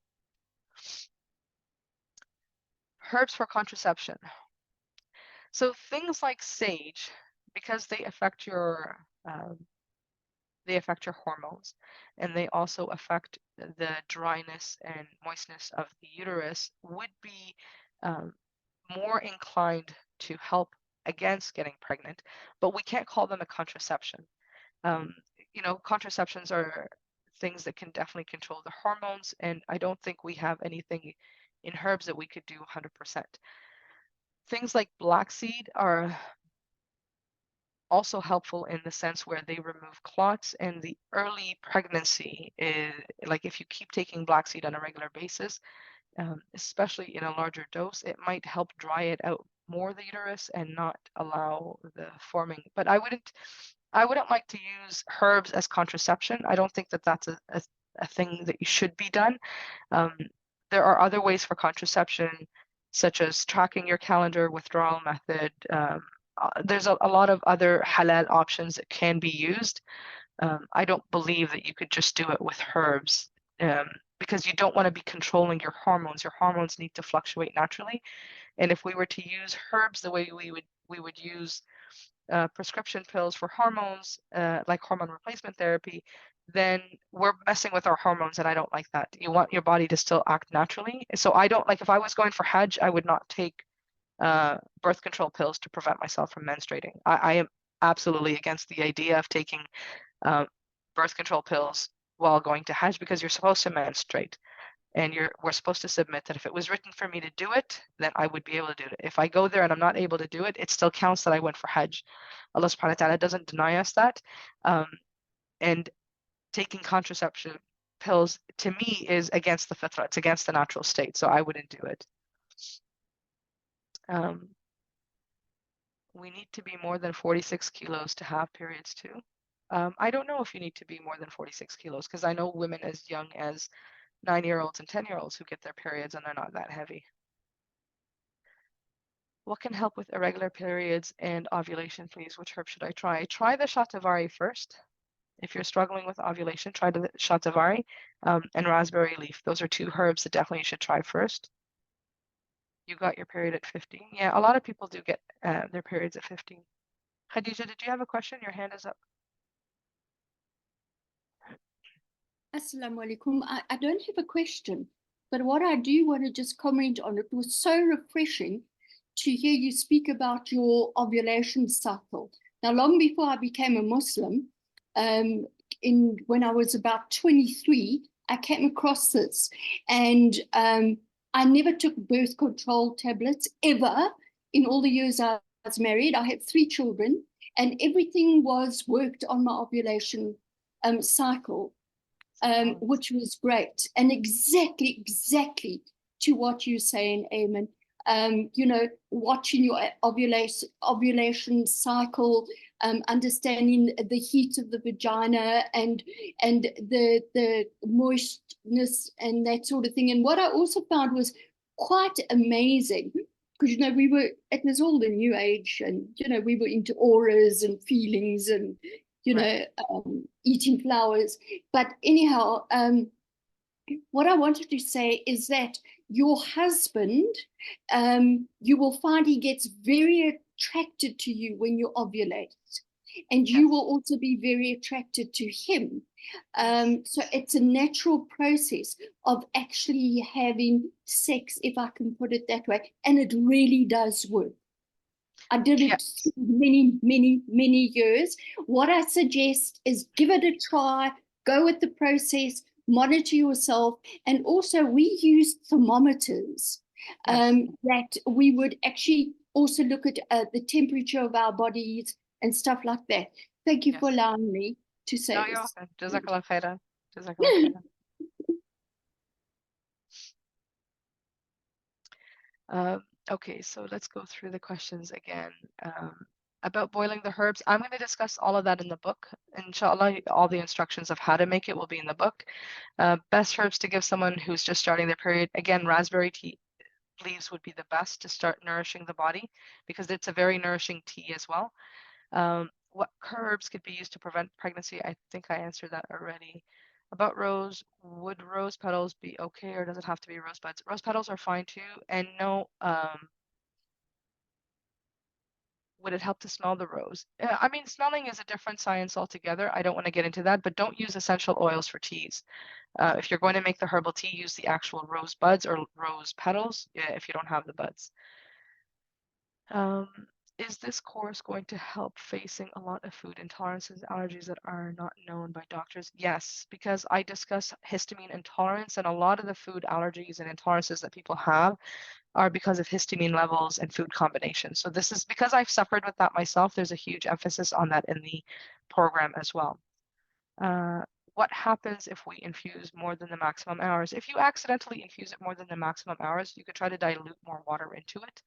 Herbs for contraception. So things like sage, because they affect your hormones, and they also affect the dryness and moistness of the uterus, would be more inclined to help against getting pregnant, but we can't call them a contraception. Contraceptions are things that can definitely control the hormones, and I don't think we have anything in herbs that we could do 100%. Things like black seed are also helpful in the sense where they remove clots, and the early pregnancy is like if you keep taking black seed on a regular basis, especially in a larger dose, it might help dry it out more, the uterus, and not allow the forming. But I wouldn't I wouldn't like to use herbs as contraception. I don't think that that's a thing that you should be done. Um, there are other ways for contraception, such as tracking your calendar, withdrawal method. There's a lot of other halal options that can be used. I don't believe that you could just do it with herbs, um, because you don't want to be controlling your hormones. Your hormones need to fluctuate naturally. And if we were to use herbs the way we would use prescription pills for hormones, like hormone replacement therapy, then we're messing with our hormones, and I don't like that. You want your body to still act naturally. So I don't like, if I was going for Hajj, I would not take birth control pills to prevent myself from menstruating. I am absolutely against the idea of taking uh, birth control pills while going to Hajj, because you're supposed to menstruate. And we're supposed to submit that if it was written for me to do it, then I would be able to do it. If I go there and I'm not able to do it, it still counts that I went for Hajj. Allah subhanahu wa ta'ala doesn't deny us that. Um, and taking contraception pills to me is against the fitra. It's against the natural state. So I wouldn't do it. Um, we need to be more than 46 kilos to have periods too. I don't know if you need to be more than 46 kilos, because I know women as young as 9-year-olds and 10-year-olds who get their periods and they're not that heavy. What can help with irregular periods and ovulation, please? Which herb should I try? Try the shatavari first. If you're struggling with ovulation, try the shatavari and raspberry leaf. Those are two herbs that definitely you should try first. You got your period at 15. Yeah, a lot of people do get their periods at 15. Khadija, did you have a question? Your hand is up. Assalamu alaikum. I don't have a question, but what I do want to just comment on, it was so refreshing to hear you speak about your ovulation cycle. Now, long before I became a Muslim, when I was about 23, I came across this, and I never took birth control tablets ever in all the years I was married. I had 3 children, and everything was worked on my ovulation cycle. Which was great, and exactly to what you're saying, Aiman. Watching your ovulation cycle, understanding the heat of the vagina and the moistness and that sort of thing. And what I also found was quite amazing, because it was all the new age, and we were into auras and feelings and eating flowers. But anyhow, what I wanted to say is that your husband, you will find he gets very attracted to you when you ovulate, and you will also be very attracted to him. So it's a natural process of actually having sex, if I can put it that way, and it really does work. I did it many years. What I suggest is give it a try, go with the process, monitor yourself. And also we use thermometers that we would actually also look at the temperature of our bodies and stuff like that. Thank you for allowing me to say this. You're welcome. Jazakallah khairan. Jazakallah khairan. Okay, so let's go through the questions again. About boiling the herbs, I'm going to discuss all of that in the book. Inshallah, all the instructions of how to make it will be in the book. Best herbs to give someone who's just starting their period. Again, raspberry tea leaves would be the best to start nourishing the body, because it's a very nourishing tea as well. What herbs could be used to prevent pregnancy? I think I answered that already. About rose, would rose petals be okay, or does it have to be rose buds? Rose petals are fine too. And no, would it help to smell the rose? I mean, smelling is a different science altogether. I don't want to get into that, but don't use essential oils for teas. If you're going to make the herbal tea, use the actual rose buds or rose petals if you don't have the buds. Is this course going to help facing a lot of food intolerances, allergies that are not known by doctors? Yes, because I discuss histamine intolerance, and a lot of the food allergies and intolerances that people have are because of histamine levels and food combinations. So this is because I've suffered with that myself. There's a huge emphasis on that in the program as well. What happens if we infuse more than the maximum hours? If you accidentally infuse it more than the maximum hours, you could try to dilute more water into it.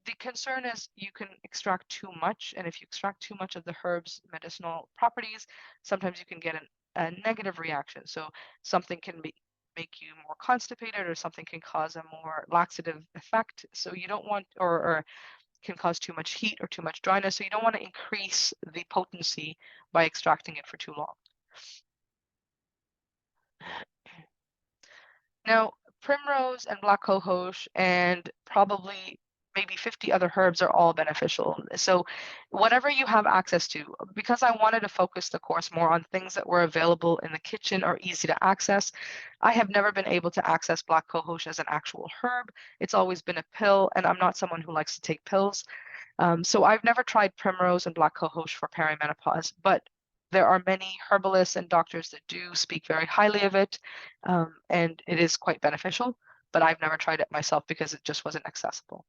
the concern is you can extract too much, and if you extract too much of the herb's medicinal properties, sometimes you can get a negative reaction. So something can make you more constipated, or something can cause a more laxative effect. So you don't want, or can cause too much heat or too much dryness. So you don't want to increase the potency by extracting it for too long. Now, primrose and black cohosh and probably maybe 50 other herbs are all beneficial. So whatever you have access to, because I wanted to focus the course more on things that were available in the kitchen or easy to access, I have never been able to access black cohosh as an actual herb. It's always been a pill, and I'm not someone who likes to take pills. So I've never tried primrose and black cohosh for perimenopause, but there are many herbalists and doctors that do speak very highly of it, and it is quite beneficial, but I've never tried it myself because it just wasn't accessible.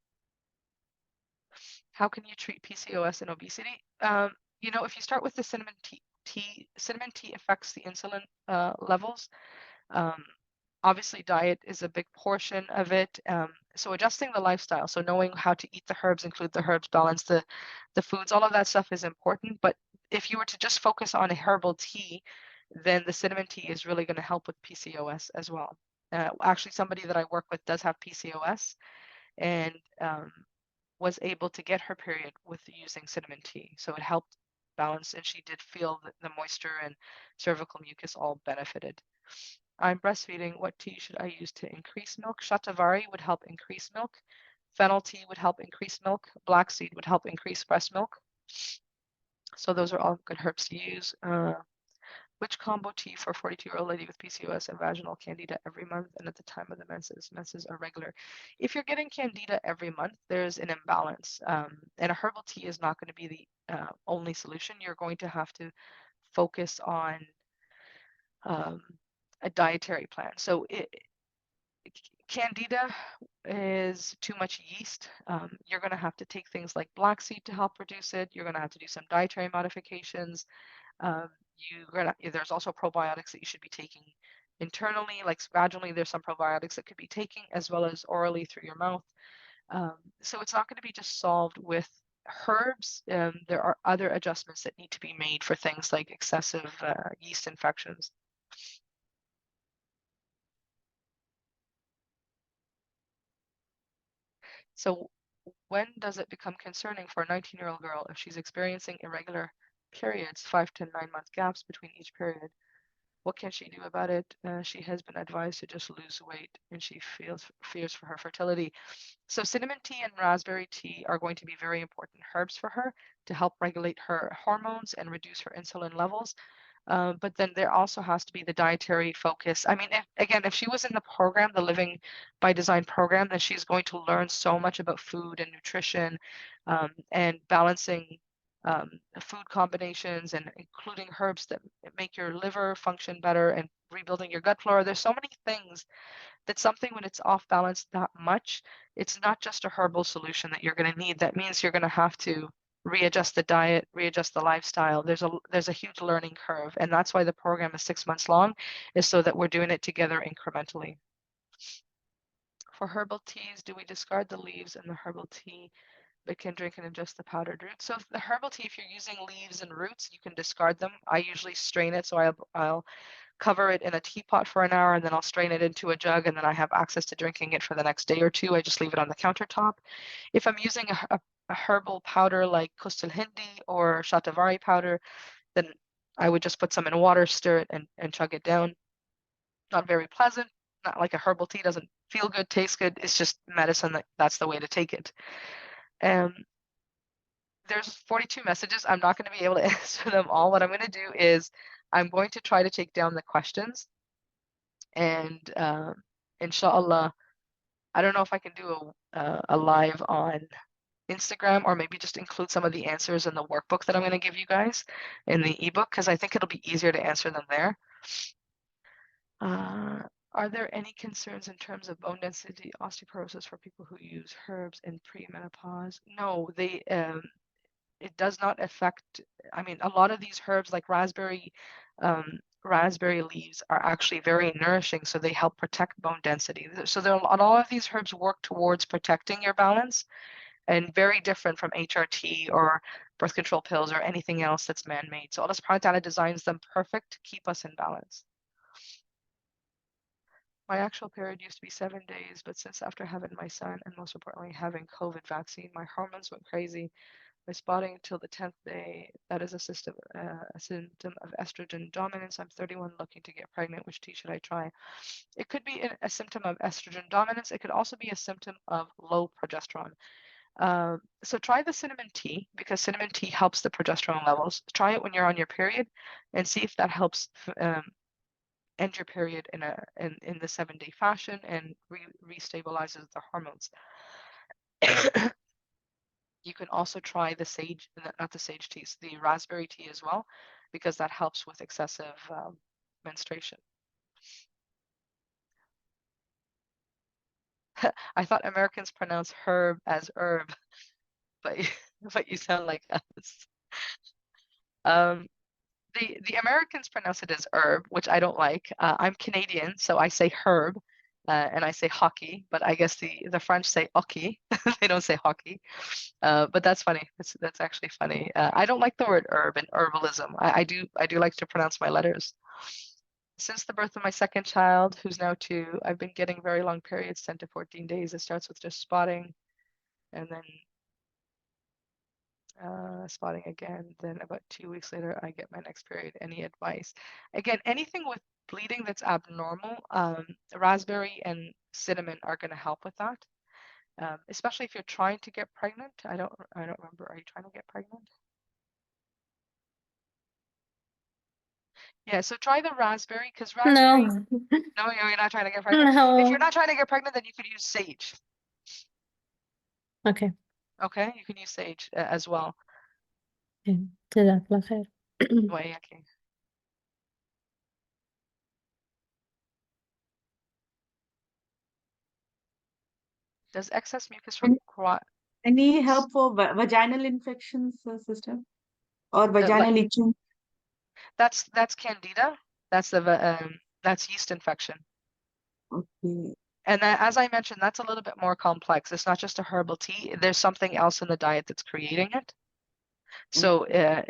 How can you treat PCOS and obesity? If you start with the cinnamon tea affects the insulin levels. Obviously, diet is a big portion of it. So adjusting the lifestyle, so knowing how to eat the herbs, include the herbs, balance the foods, all of that stuff is important. But if you were to just focus on a herbal tea, then the cinnamon tea is really going to help with PCOS as well. Actually, somebody that I work with does have PCOS, and was able to get her period with using cinnamon tea. So it helped balance, and she did feel that the moisture and cervical mucus all benefited. I'm breastfeeding. What tea should I use to increase milk? Shatavari would help increase milk. Fennel tea would help increase milk. Black seed would help increase breast milk. So those are all good herbs to use. Which combo tea for 42-year-old lady with PCOS and vaginal candida every month and at the time of the menses? Menses are regular. If you're getting candida every month, there's an imbalance. And a herbal tea is not going to be the only solution. You're going to have to focus on a dietary plan. So candida is too much yeast. You're going to have to take things like black seed to help reduce it. You're going to have to do some dietary modifications. There's also probiotics that you should be taking internally, like vaginally. There's some probiotics that could be taken as well as orally through your mouth. So it's not going to be just solved with herbs. There are other adjustments that need to be made for things like excessive yeast infections. So when does it become concerning for a 19-year-old girl if she's experiencing irregular periods, 5 to 9 month gaps between each period? What can she do about it? She has been advised to just lose weight, and she fears for her fertility. So cinnamon tea and raspberry tea are going to be very important herbs for her to help regulate her hormones and reduce her insulin levels. But then there also has to be the dietary focus. I mean, if she was in the program, the Living by Design program, then she's going to learn so much about food and nutrition, and balancing food combinations, and including herbs that make your liver function better, and rebuilding your gut flora. There's so many things that something, when it's off balance that much, it's not just a herbal solution that you're going to need. That means you're going to have to readjust the diet, readjust the lifestyle. There's a huge learning curve, and that's why the program is 6 months long, is so that we're doing it together incrementally. For herbal teas, do we discard the leaves in the herbal tea but can drink and ingest the powdered roots? So the herbal tea, if you're using leaves and roots, you can discard them. I usually strain it, so I'll cover it in a teapot for an hour, and then I'll strain it into a jug, and then I have access to drinking it for the next day or two. I just leave it on the countertop. If I'm using a herbal powder like Kustul Hindi or Shatavari powder, then I would just put some in water, stir it, and chug it down. Not very pleasant, not like a herbal tea, doesn't feel good, taste good. It's just medicine, that's the way to take it. There's 42 messages. I'm not going to be able to answer them all. What I'm going to do is I'm going to try to take down the questions, and inshallah, I don't know if I can do a live on Instagram, or maybe just include some of the answers in the workbook that I'm going to give you guys in the ebook, because I think it'll be easier to answer them there. Are there any concerns in terms of bone density, osteoporosis for people who use herbs in premenopause? No, it does not affect. I mean, a lot of these herbs like raspberry leaves are actually very nourishing, so they help protect bone density. So a lot of these herbs work towards protecting your balance, and very different from HRT or birth control pills or anything else that's man-made. So Allah subhanahu wa ta'ala designs them perfect to keep us in balance. My actual period used to be 7 days, but since after having my son and most importantly having COVID vaccine, my hormones went crazy. My spotting till the 10th day, that is a symptom of estrogen dominance. I'm 31 looking to get pregnant. Which tea should I try? It could be a symptom of estrogen dominance. It could also be a symptom of low progesterone. So try the cinnamon tea because cinnamon tea helps the progesterone levels. Try it when you're on your period and see if that helps end your period in the 7-day fashion and restabilizes the hormones. You can also try the sage, not the sage teas, the raspberry tea as well, because that helps with excessive menstruation. I thought Americans pronounce herb as herb, but you sound like us. The Americans pronounce it as herb, which I don't like. I'm Canadian, so I say herb, and I say hockey, but I guess the French say hockey. They don't say hockey. But that's funny. That's actually funny. I don't like the word herb and herbalism. I do like to pronounce my letters. Since the birth of my second child, who's now 2, I've been getting very long periods, 10 to 14 days. It starts with just spotting, and then spotting again. Then about 2 weeks later, I get my next period. Any advice? Again, anything with bleeding that's abnormal, raspberry and cinnamon are going to help with that. Especially if you're trying to get pregnant. I don't remember. Are you trying to get pregnant? Yeah, so try the raspberry because raspberry. No, No, you're not trying to get pregnant. If no. you're not trying to get pregnant, then you could use sage. Okay. Okay, you can use sage as well. Jazakallah khair. Okay. Does excess mucus require Any help for vaginal infections, sister? Or like vaginal itching? that's candida? That's yeast infection. Okay. And as I mentioned, that's a little bit more complex. It's not just a herbal tea. There's something else in the diet that's creating it. So,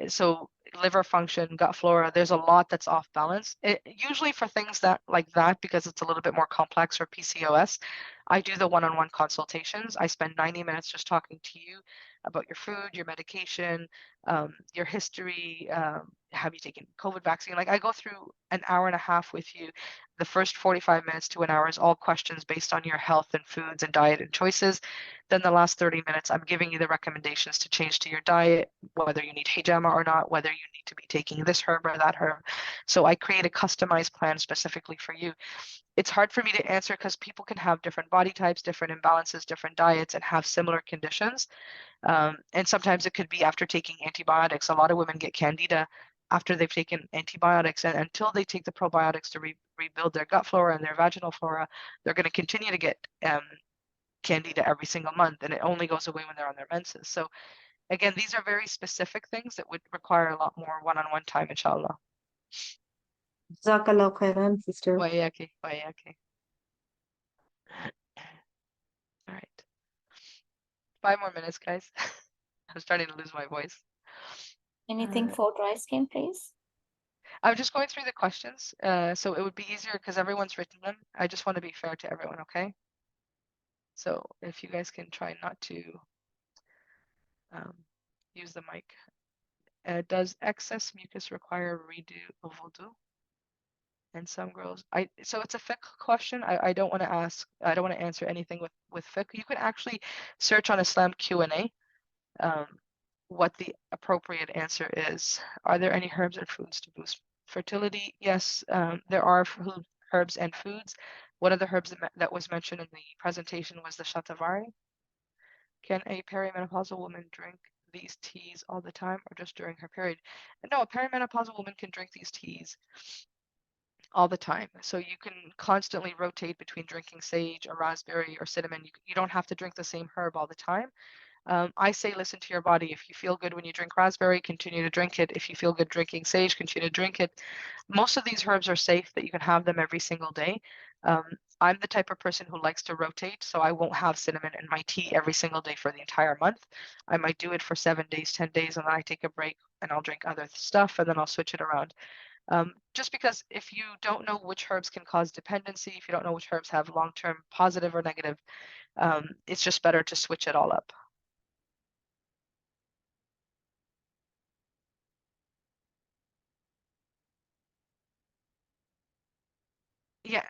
so liver function, gut flora, there's a lot that's off balance. Usually for things that like that, because it's a little bit more complex or PCOS, I do the one-on-one consultations. I spend 90 minutes just talking to you about your food, your medication, your history. Have you taken COVID vaccine? Like I go through an hour and a half with you. The first 45 minutes to an hour is all questions based on your health and foods and diet and choices. Then the last 30 minutes, I'm giving you the recommendations to change to your diet, whether you need hijama or not, whether you need to be taking this herb or that herb. So I create a customized plan specifically for you. It's hard for me to answer because people can have different body types, different imbalances, different diets, and have similar conditions. And sometimes it could be after taking antibiotics. A lot of women get candida after they've taken antibiotics, and until they take the probiotics to rebuild their gut flora and their vaginal flora, they're going to continue to get candida every single month, and it only goes away when they're on their menses. So again, these are very specific things that would require a lot more one-on-one time, inshallah. Jazakallah khairan, sister. Wayaki. All right. 5 more minutes, guys. I'm starting to lose my voice. Anything for dry skin, please? I'm just going through the questions, so it would be easier because everyone's written them. I just want to be fair to everyone, okay? So if you guys can try not to use the mic. Does excess mucus require redo of wudu? And some girls, so it's a fiqh question. I don't want to ask, I don't want to answer anything with fiqh. You can actually search on Islam Q&A what the appropriate answer is. Are there any herbs and foods to boost fertility? Yes, there are herbs and foods. One of the herbs that was mentioned in the presentation was the shatavari. Can a perimenopausal woman drink these teas all the time or just during her period? No, a perimenopausal woman can drink these teas all the time. So you can constantly rotate between drinking sage or raspberry or cinnamon. You don't have to drink the same herb all the time. I say listen to your body. If you feel good when you drink raspberry, continue to drink it. If you feel good drinking sage, continue to drink it. Most of these herbs are safe that you can have them every single day. I'm the type of person who likes to rotate, so I won't have cinnamon in my tea every single day for the entire month. I might do it for 7 days, 10 days, and then I take a break and I'll drink other stuff and then I'll switch it around. Just because if you don't know which herbs can cause dependency, if you don't know which herbs have long-term positive or negative, it's just better to switch it all up. Yeah,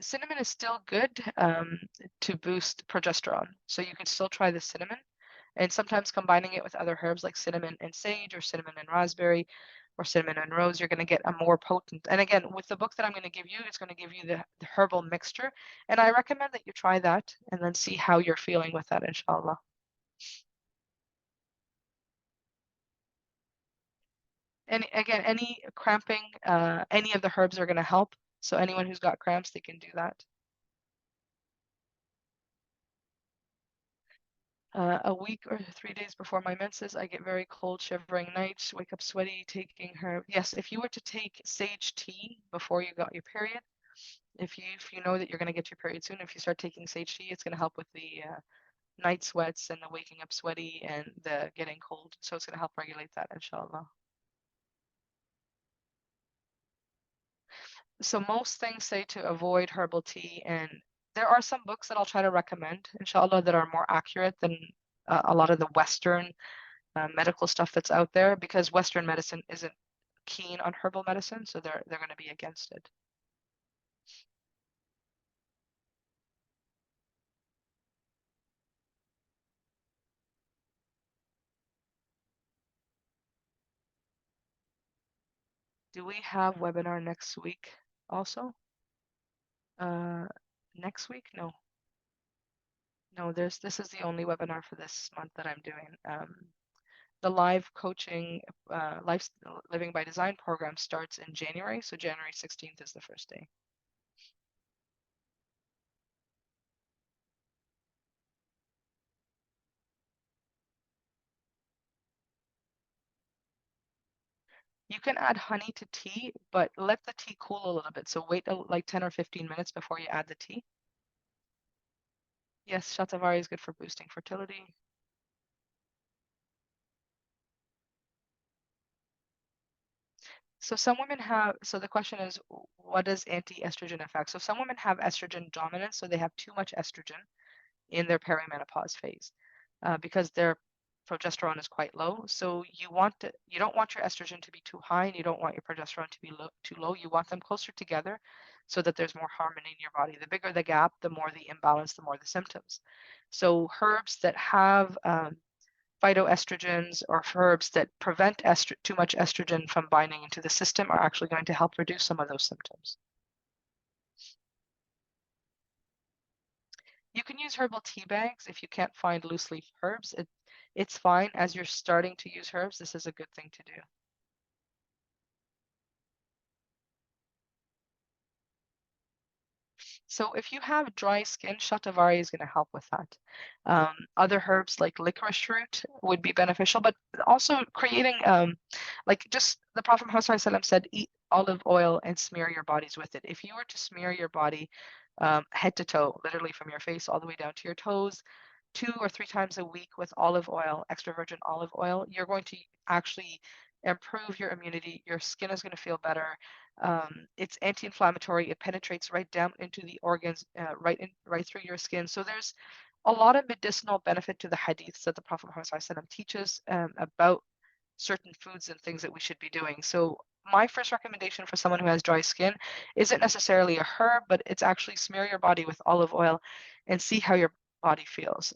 cinnamon is still good to boost progesterone. So you can still try the cinnamon and sometimes combining it with other herbs like cinnamon and sage or cinnamon and raspberry or cinnamon and rose, you're going to get a more potent. And again, with the book that I'm going to give you, it's going to give you the herbal mixture. And I recommend that you try that and then see how you're feeling with that, inshallah. And again, any cramping, any of the herbs are going to help. So anyone who's got cramps, they can do that. A week or 3 days before my menses, I get very cold, shivering nights, wake up sweaty, taking herb. Yes, if you were to take sage tea before you got your period, if you know that you're going to get your period soon, if you start taking sage tea, it's going to help with the night sweats and the waking up sweaty and the getting cold. So it's going to help regulate that, inshallah. So most things say to avoid herbal tea, and there are some books that I'll try to recommend, inshallah, that are more accurate than a lot of the Western medical stuff that's out there, because Western medicine isn't keen on herbal medicine, so they're going to be against it. Do we have webinar next week also? Next week? No. No, this is the only webinar for this month that I'm doing. The live coaching, life living by design program starts in January, so January 16th is the first day. You can add honey to tea, but let the tea cool a little bit. So wait like 10 or 15 minutes before you add the tea. Yes, shatavari is good for boosting fertility. So some women have, so the question is, what does anti-estrogen affect? So some women have estrogen dominance, so they have too much estrogen in their perimenopause phase because their progesterone is quite low. So you don't want your estrogen to be too high and you don't want your progesterone to be too low. You want them closer together so that there's more harmony in your body. The bigger the gap, the more the imbalance, the more the symptoms. So herbs that have phytoestrogens or herbs that prevent too much estrogen from binding into the system are actually going to help reduce some of those symptoms. You can use herbal tea bags if you can't find loose leaf herbs. It's fine as you're starting to use herbs. This is a good thing to do. So if you have dry skin, shatavari is going to help with that. Other herbs like licorice root would be beneficial, but also creating, like just the Prophet Muhammad said, eat olive oil and smear your bodies with it. If you were to smear your body head to toe, literally from your face all the way down to your toes, 2 or 3 times a week with olive oil, extra virgin olive oil, you're going to actually improve your immunity. Your skin is going to feel better. It's anti-inflammatory. It penetrates right down into the organs, right through your skin. So there's a lot of medicinal benefit to the hadiths that the Prophet Muhammad teaches about certain foods and things that we should be doing. So my first recommendation for someone who has dry skin isn't necessarily a herb, but it's actually smear your body with olive oil and see how your body feels.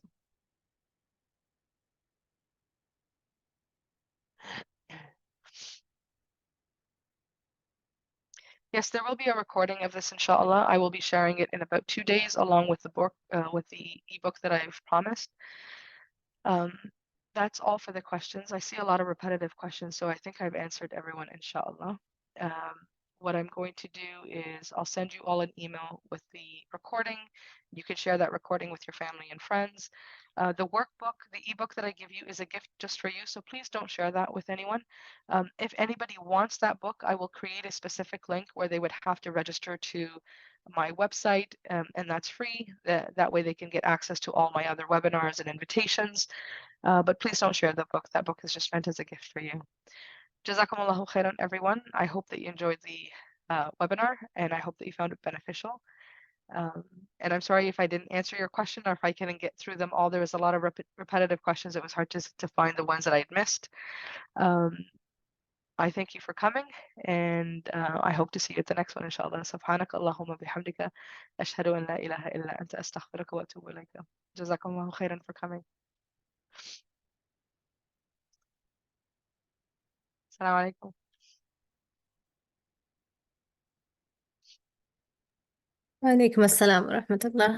Yes, there will be a recording of this, inshallah. I will be sharing it in about 2 days along with the book, with the ebook that I've promised. That's all for the questions. I see a lot of repetitive questions, so I think I've answered everyone, inshallah. What I'm going to do is I'll send you all an email with the recording. You can share that recording with your family and friends. The workbook, the ebook that I give you is a gift just for you, so please don't share that with anyone. If anybody wants that book, I will create a specific link where they would have to register to my website, and that's free. That way they can get access to all my other webinars and invitations. But please don't share the book. That book is just meant as a gift for you. Jazakumullahu khairan, everyone. I hope that you enjoyed the webinar, and I hope that you found it beneficial. And I'm sorry if I didn't answer your question or if I couldn't get through them all. There was a lot of repetitive questions. It was hard to find the ones that I'd missed. I thank you for coming, and I hope to see you at the next one, inshallah. Subhanaka Allahumma bihamdika. Ashhadu an la ilaha illa anta astaghfiruka wa atubu ilayka. Jazakumullahu khairan for coming. Assalamu alaikum. وعليكم السلام ورحمة الله.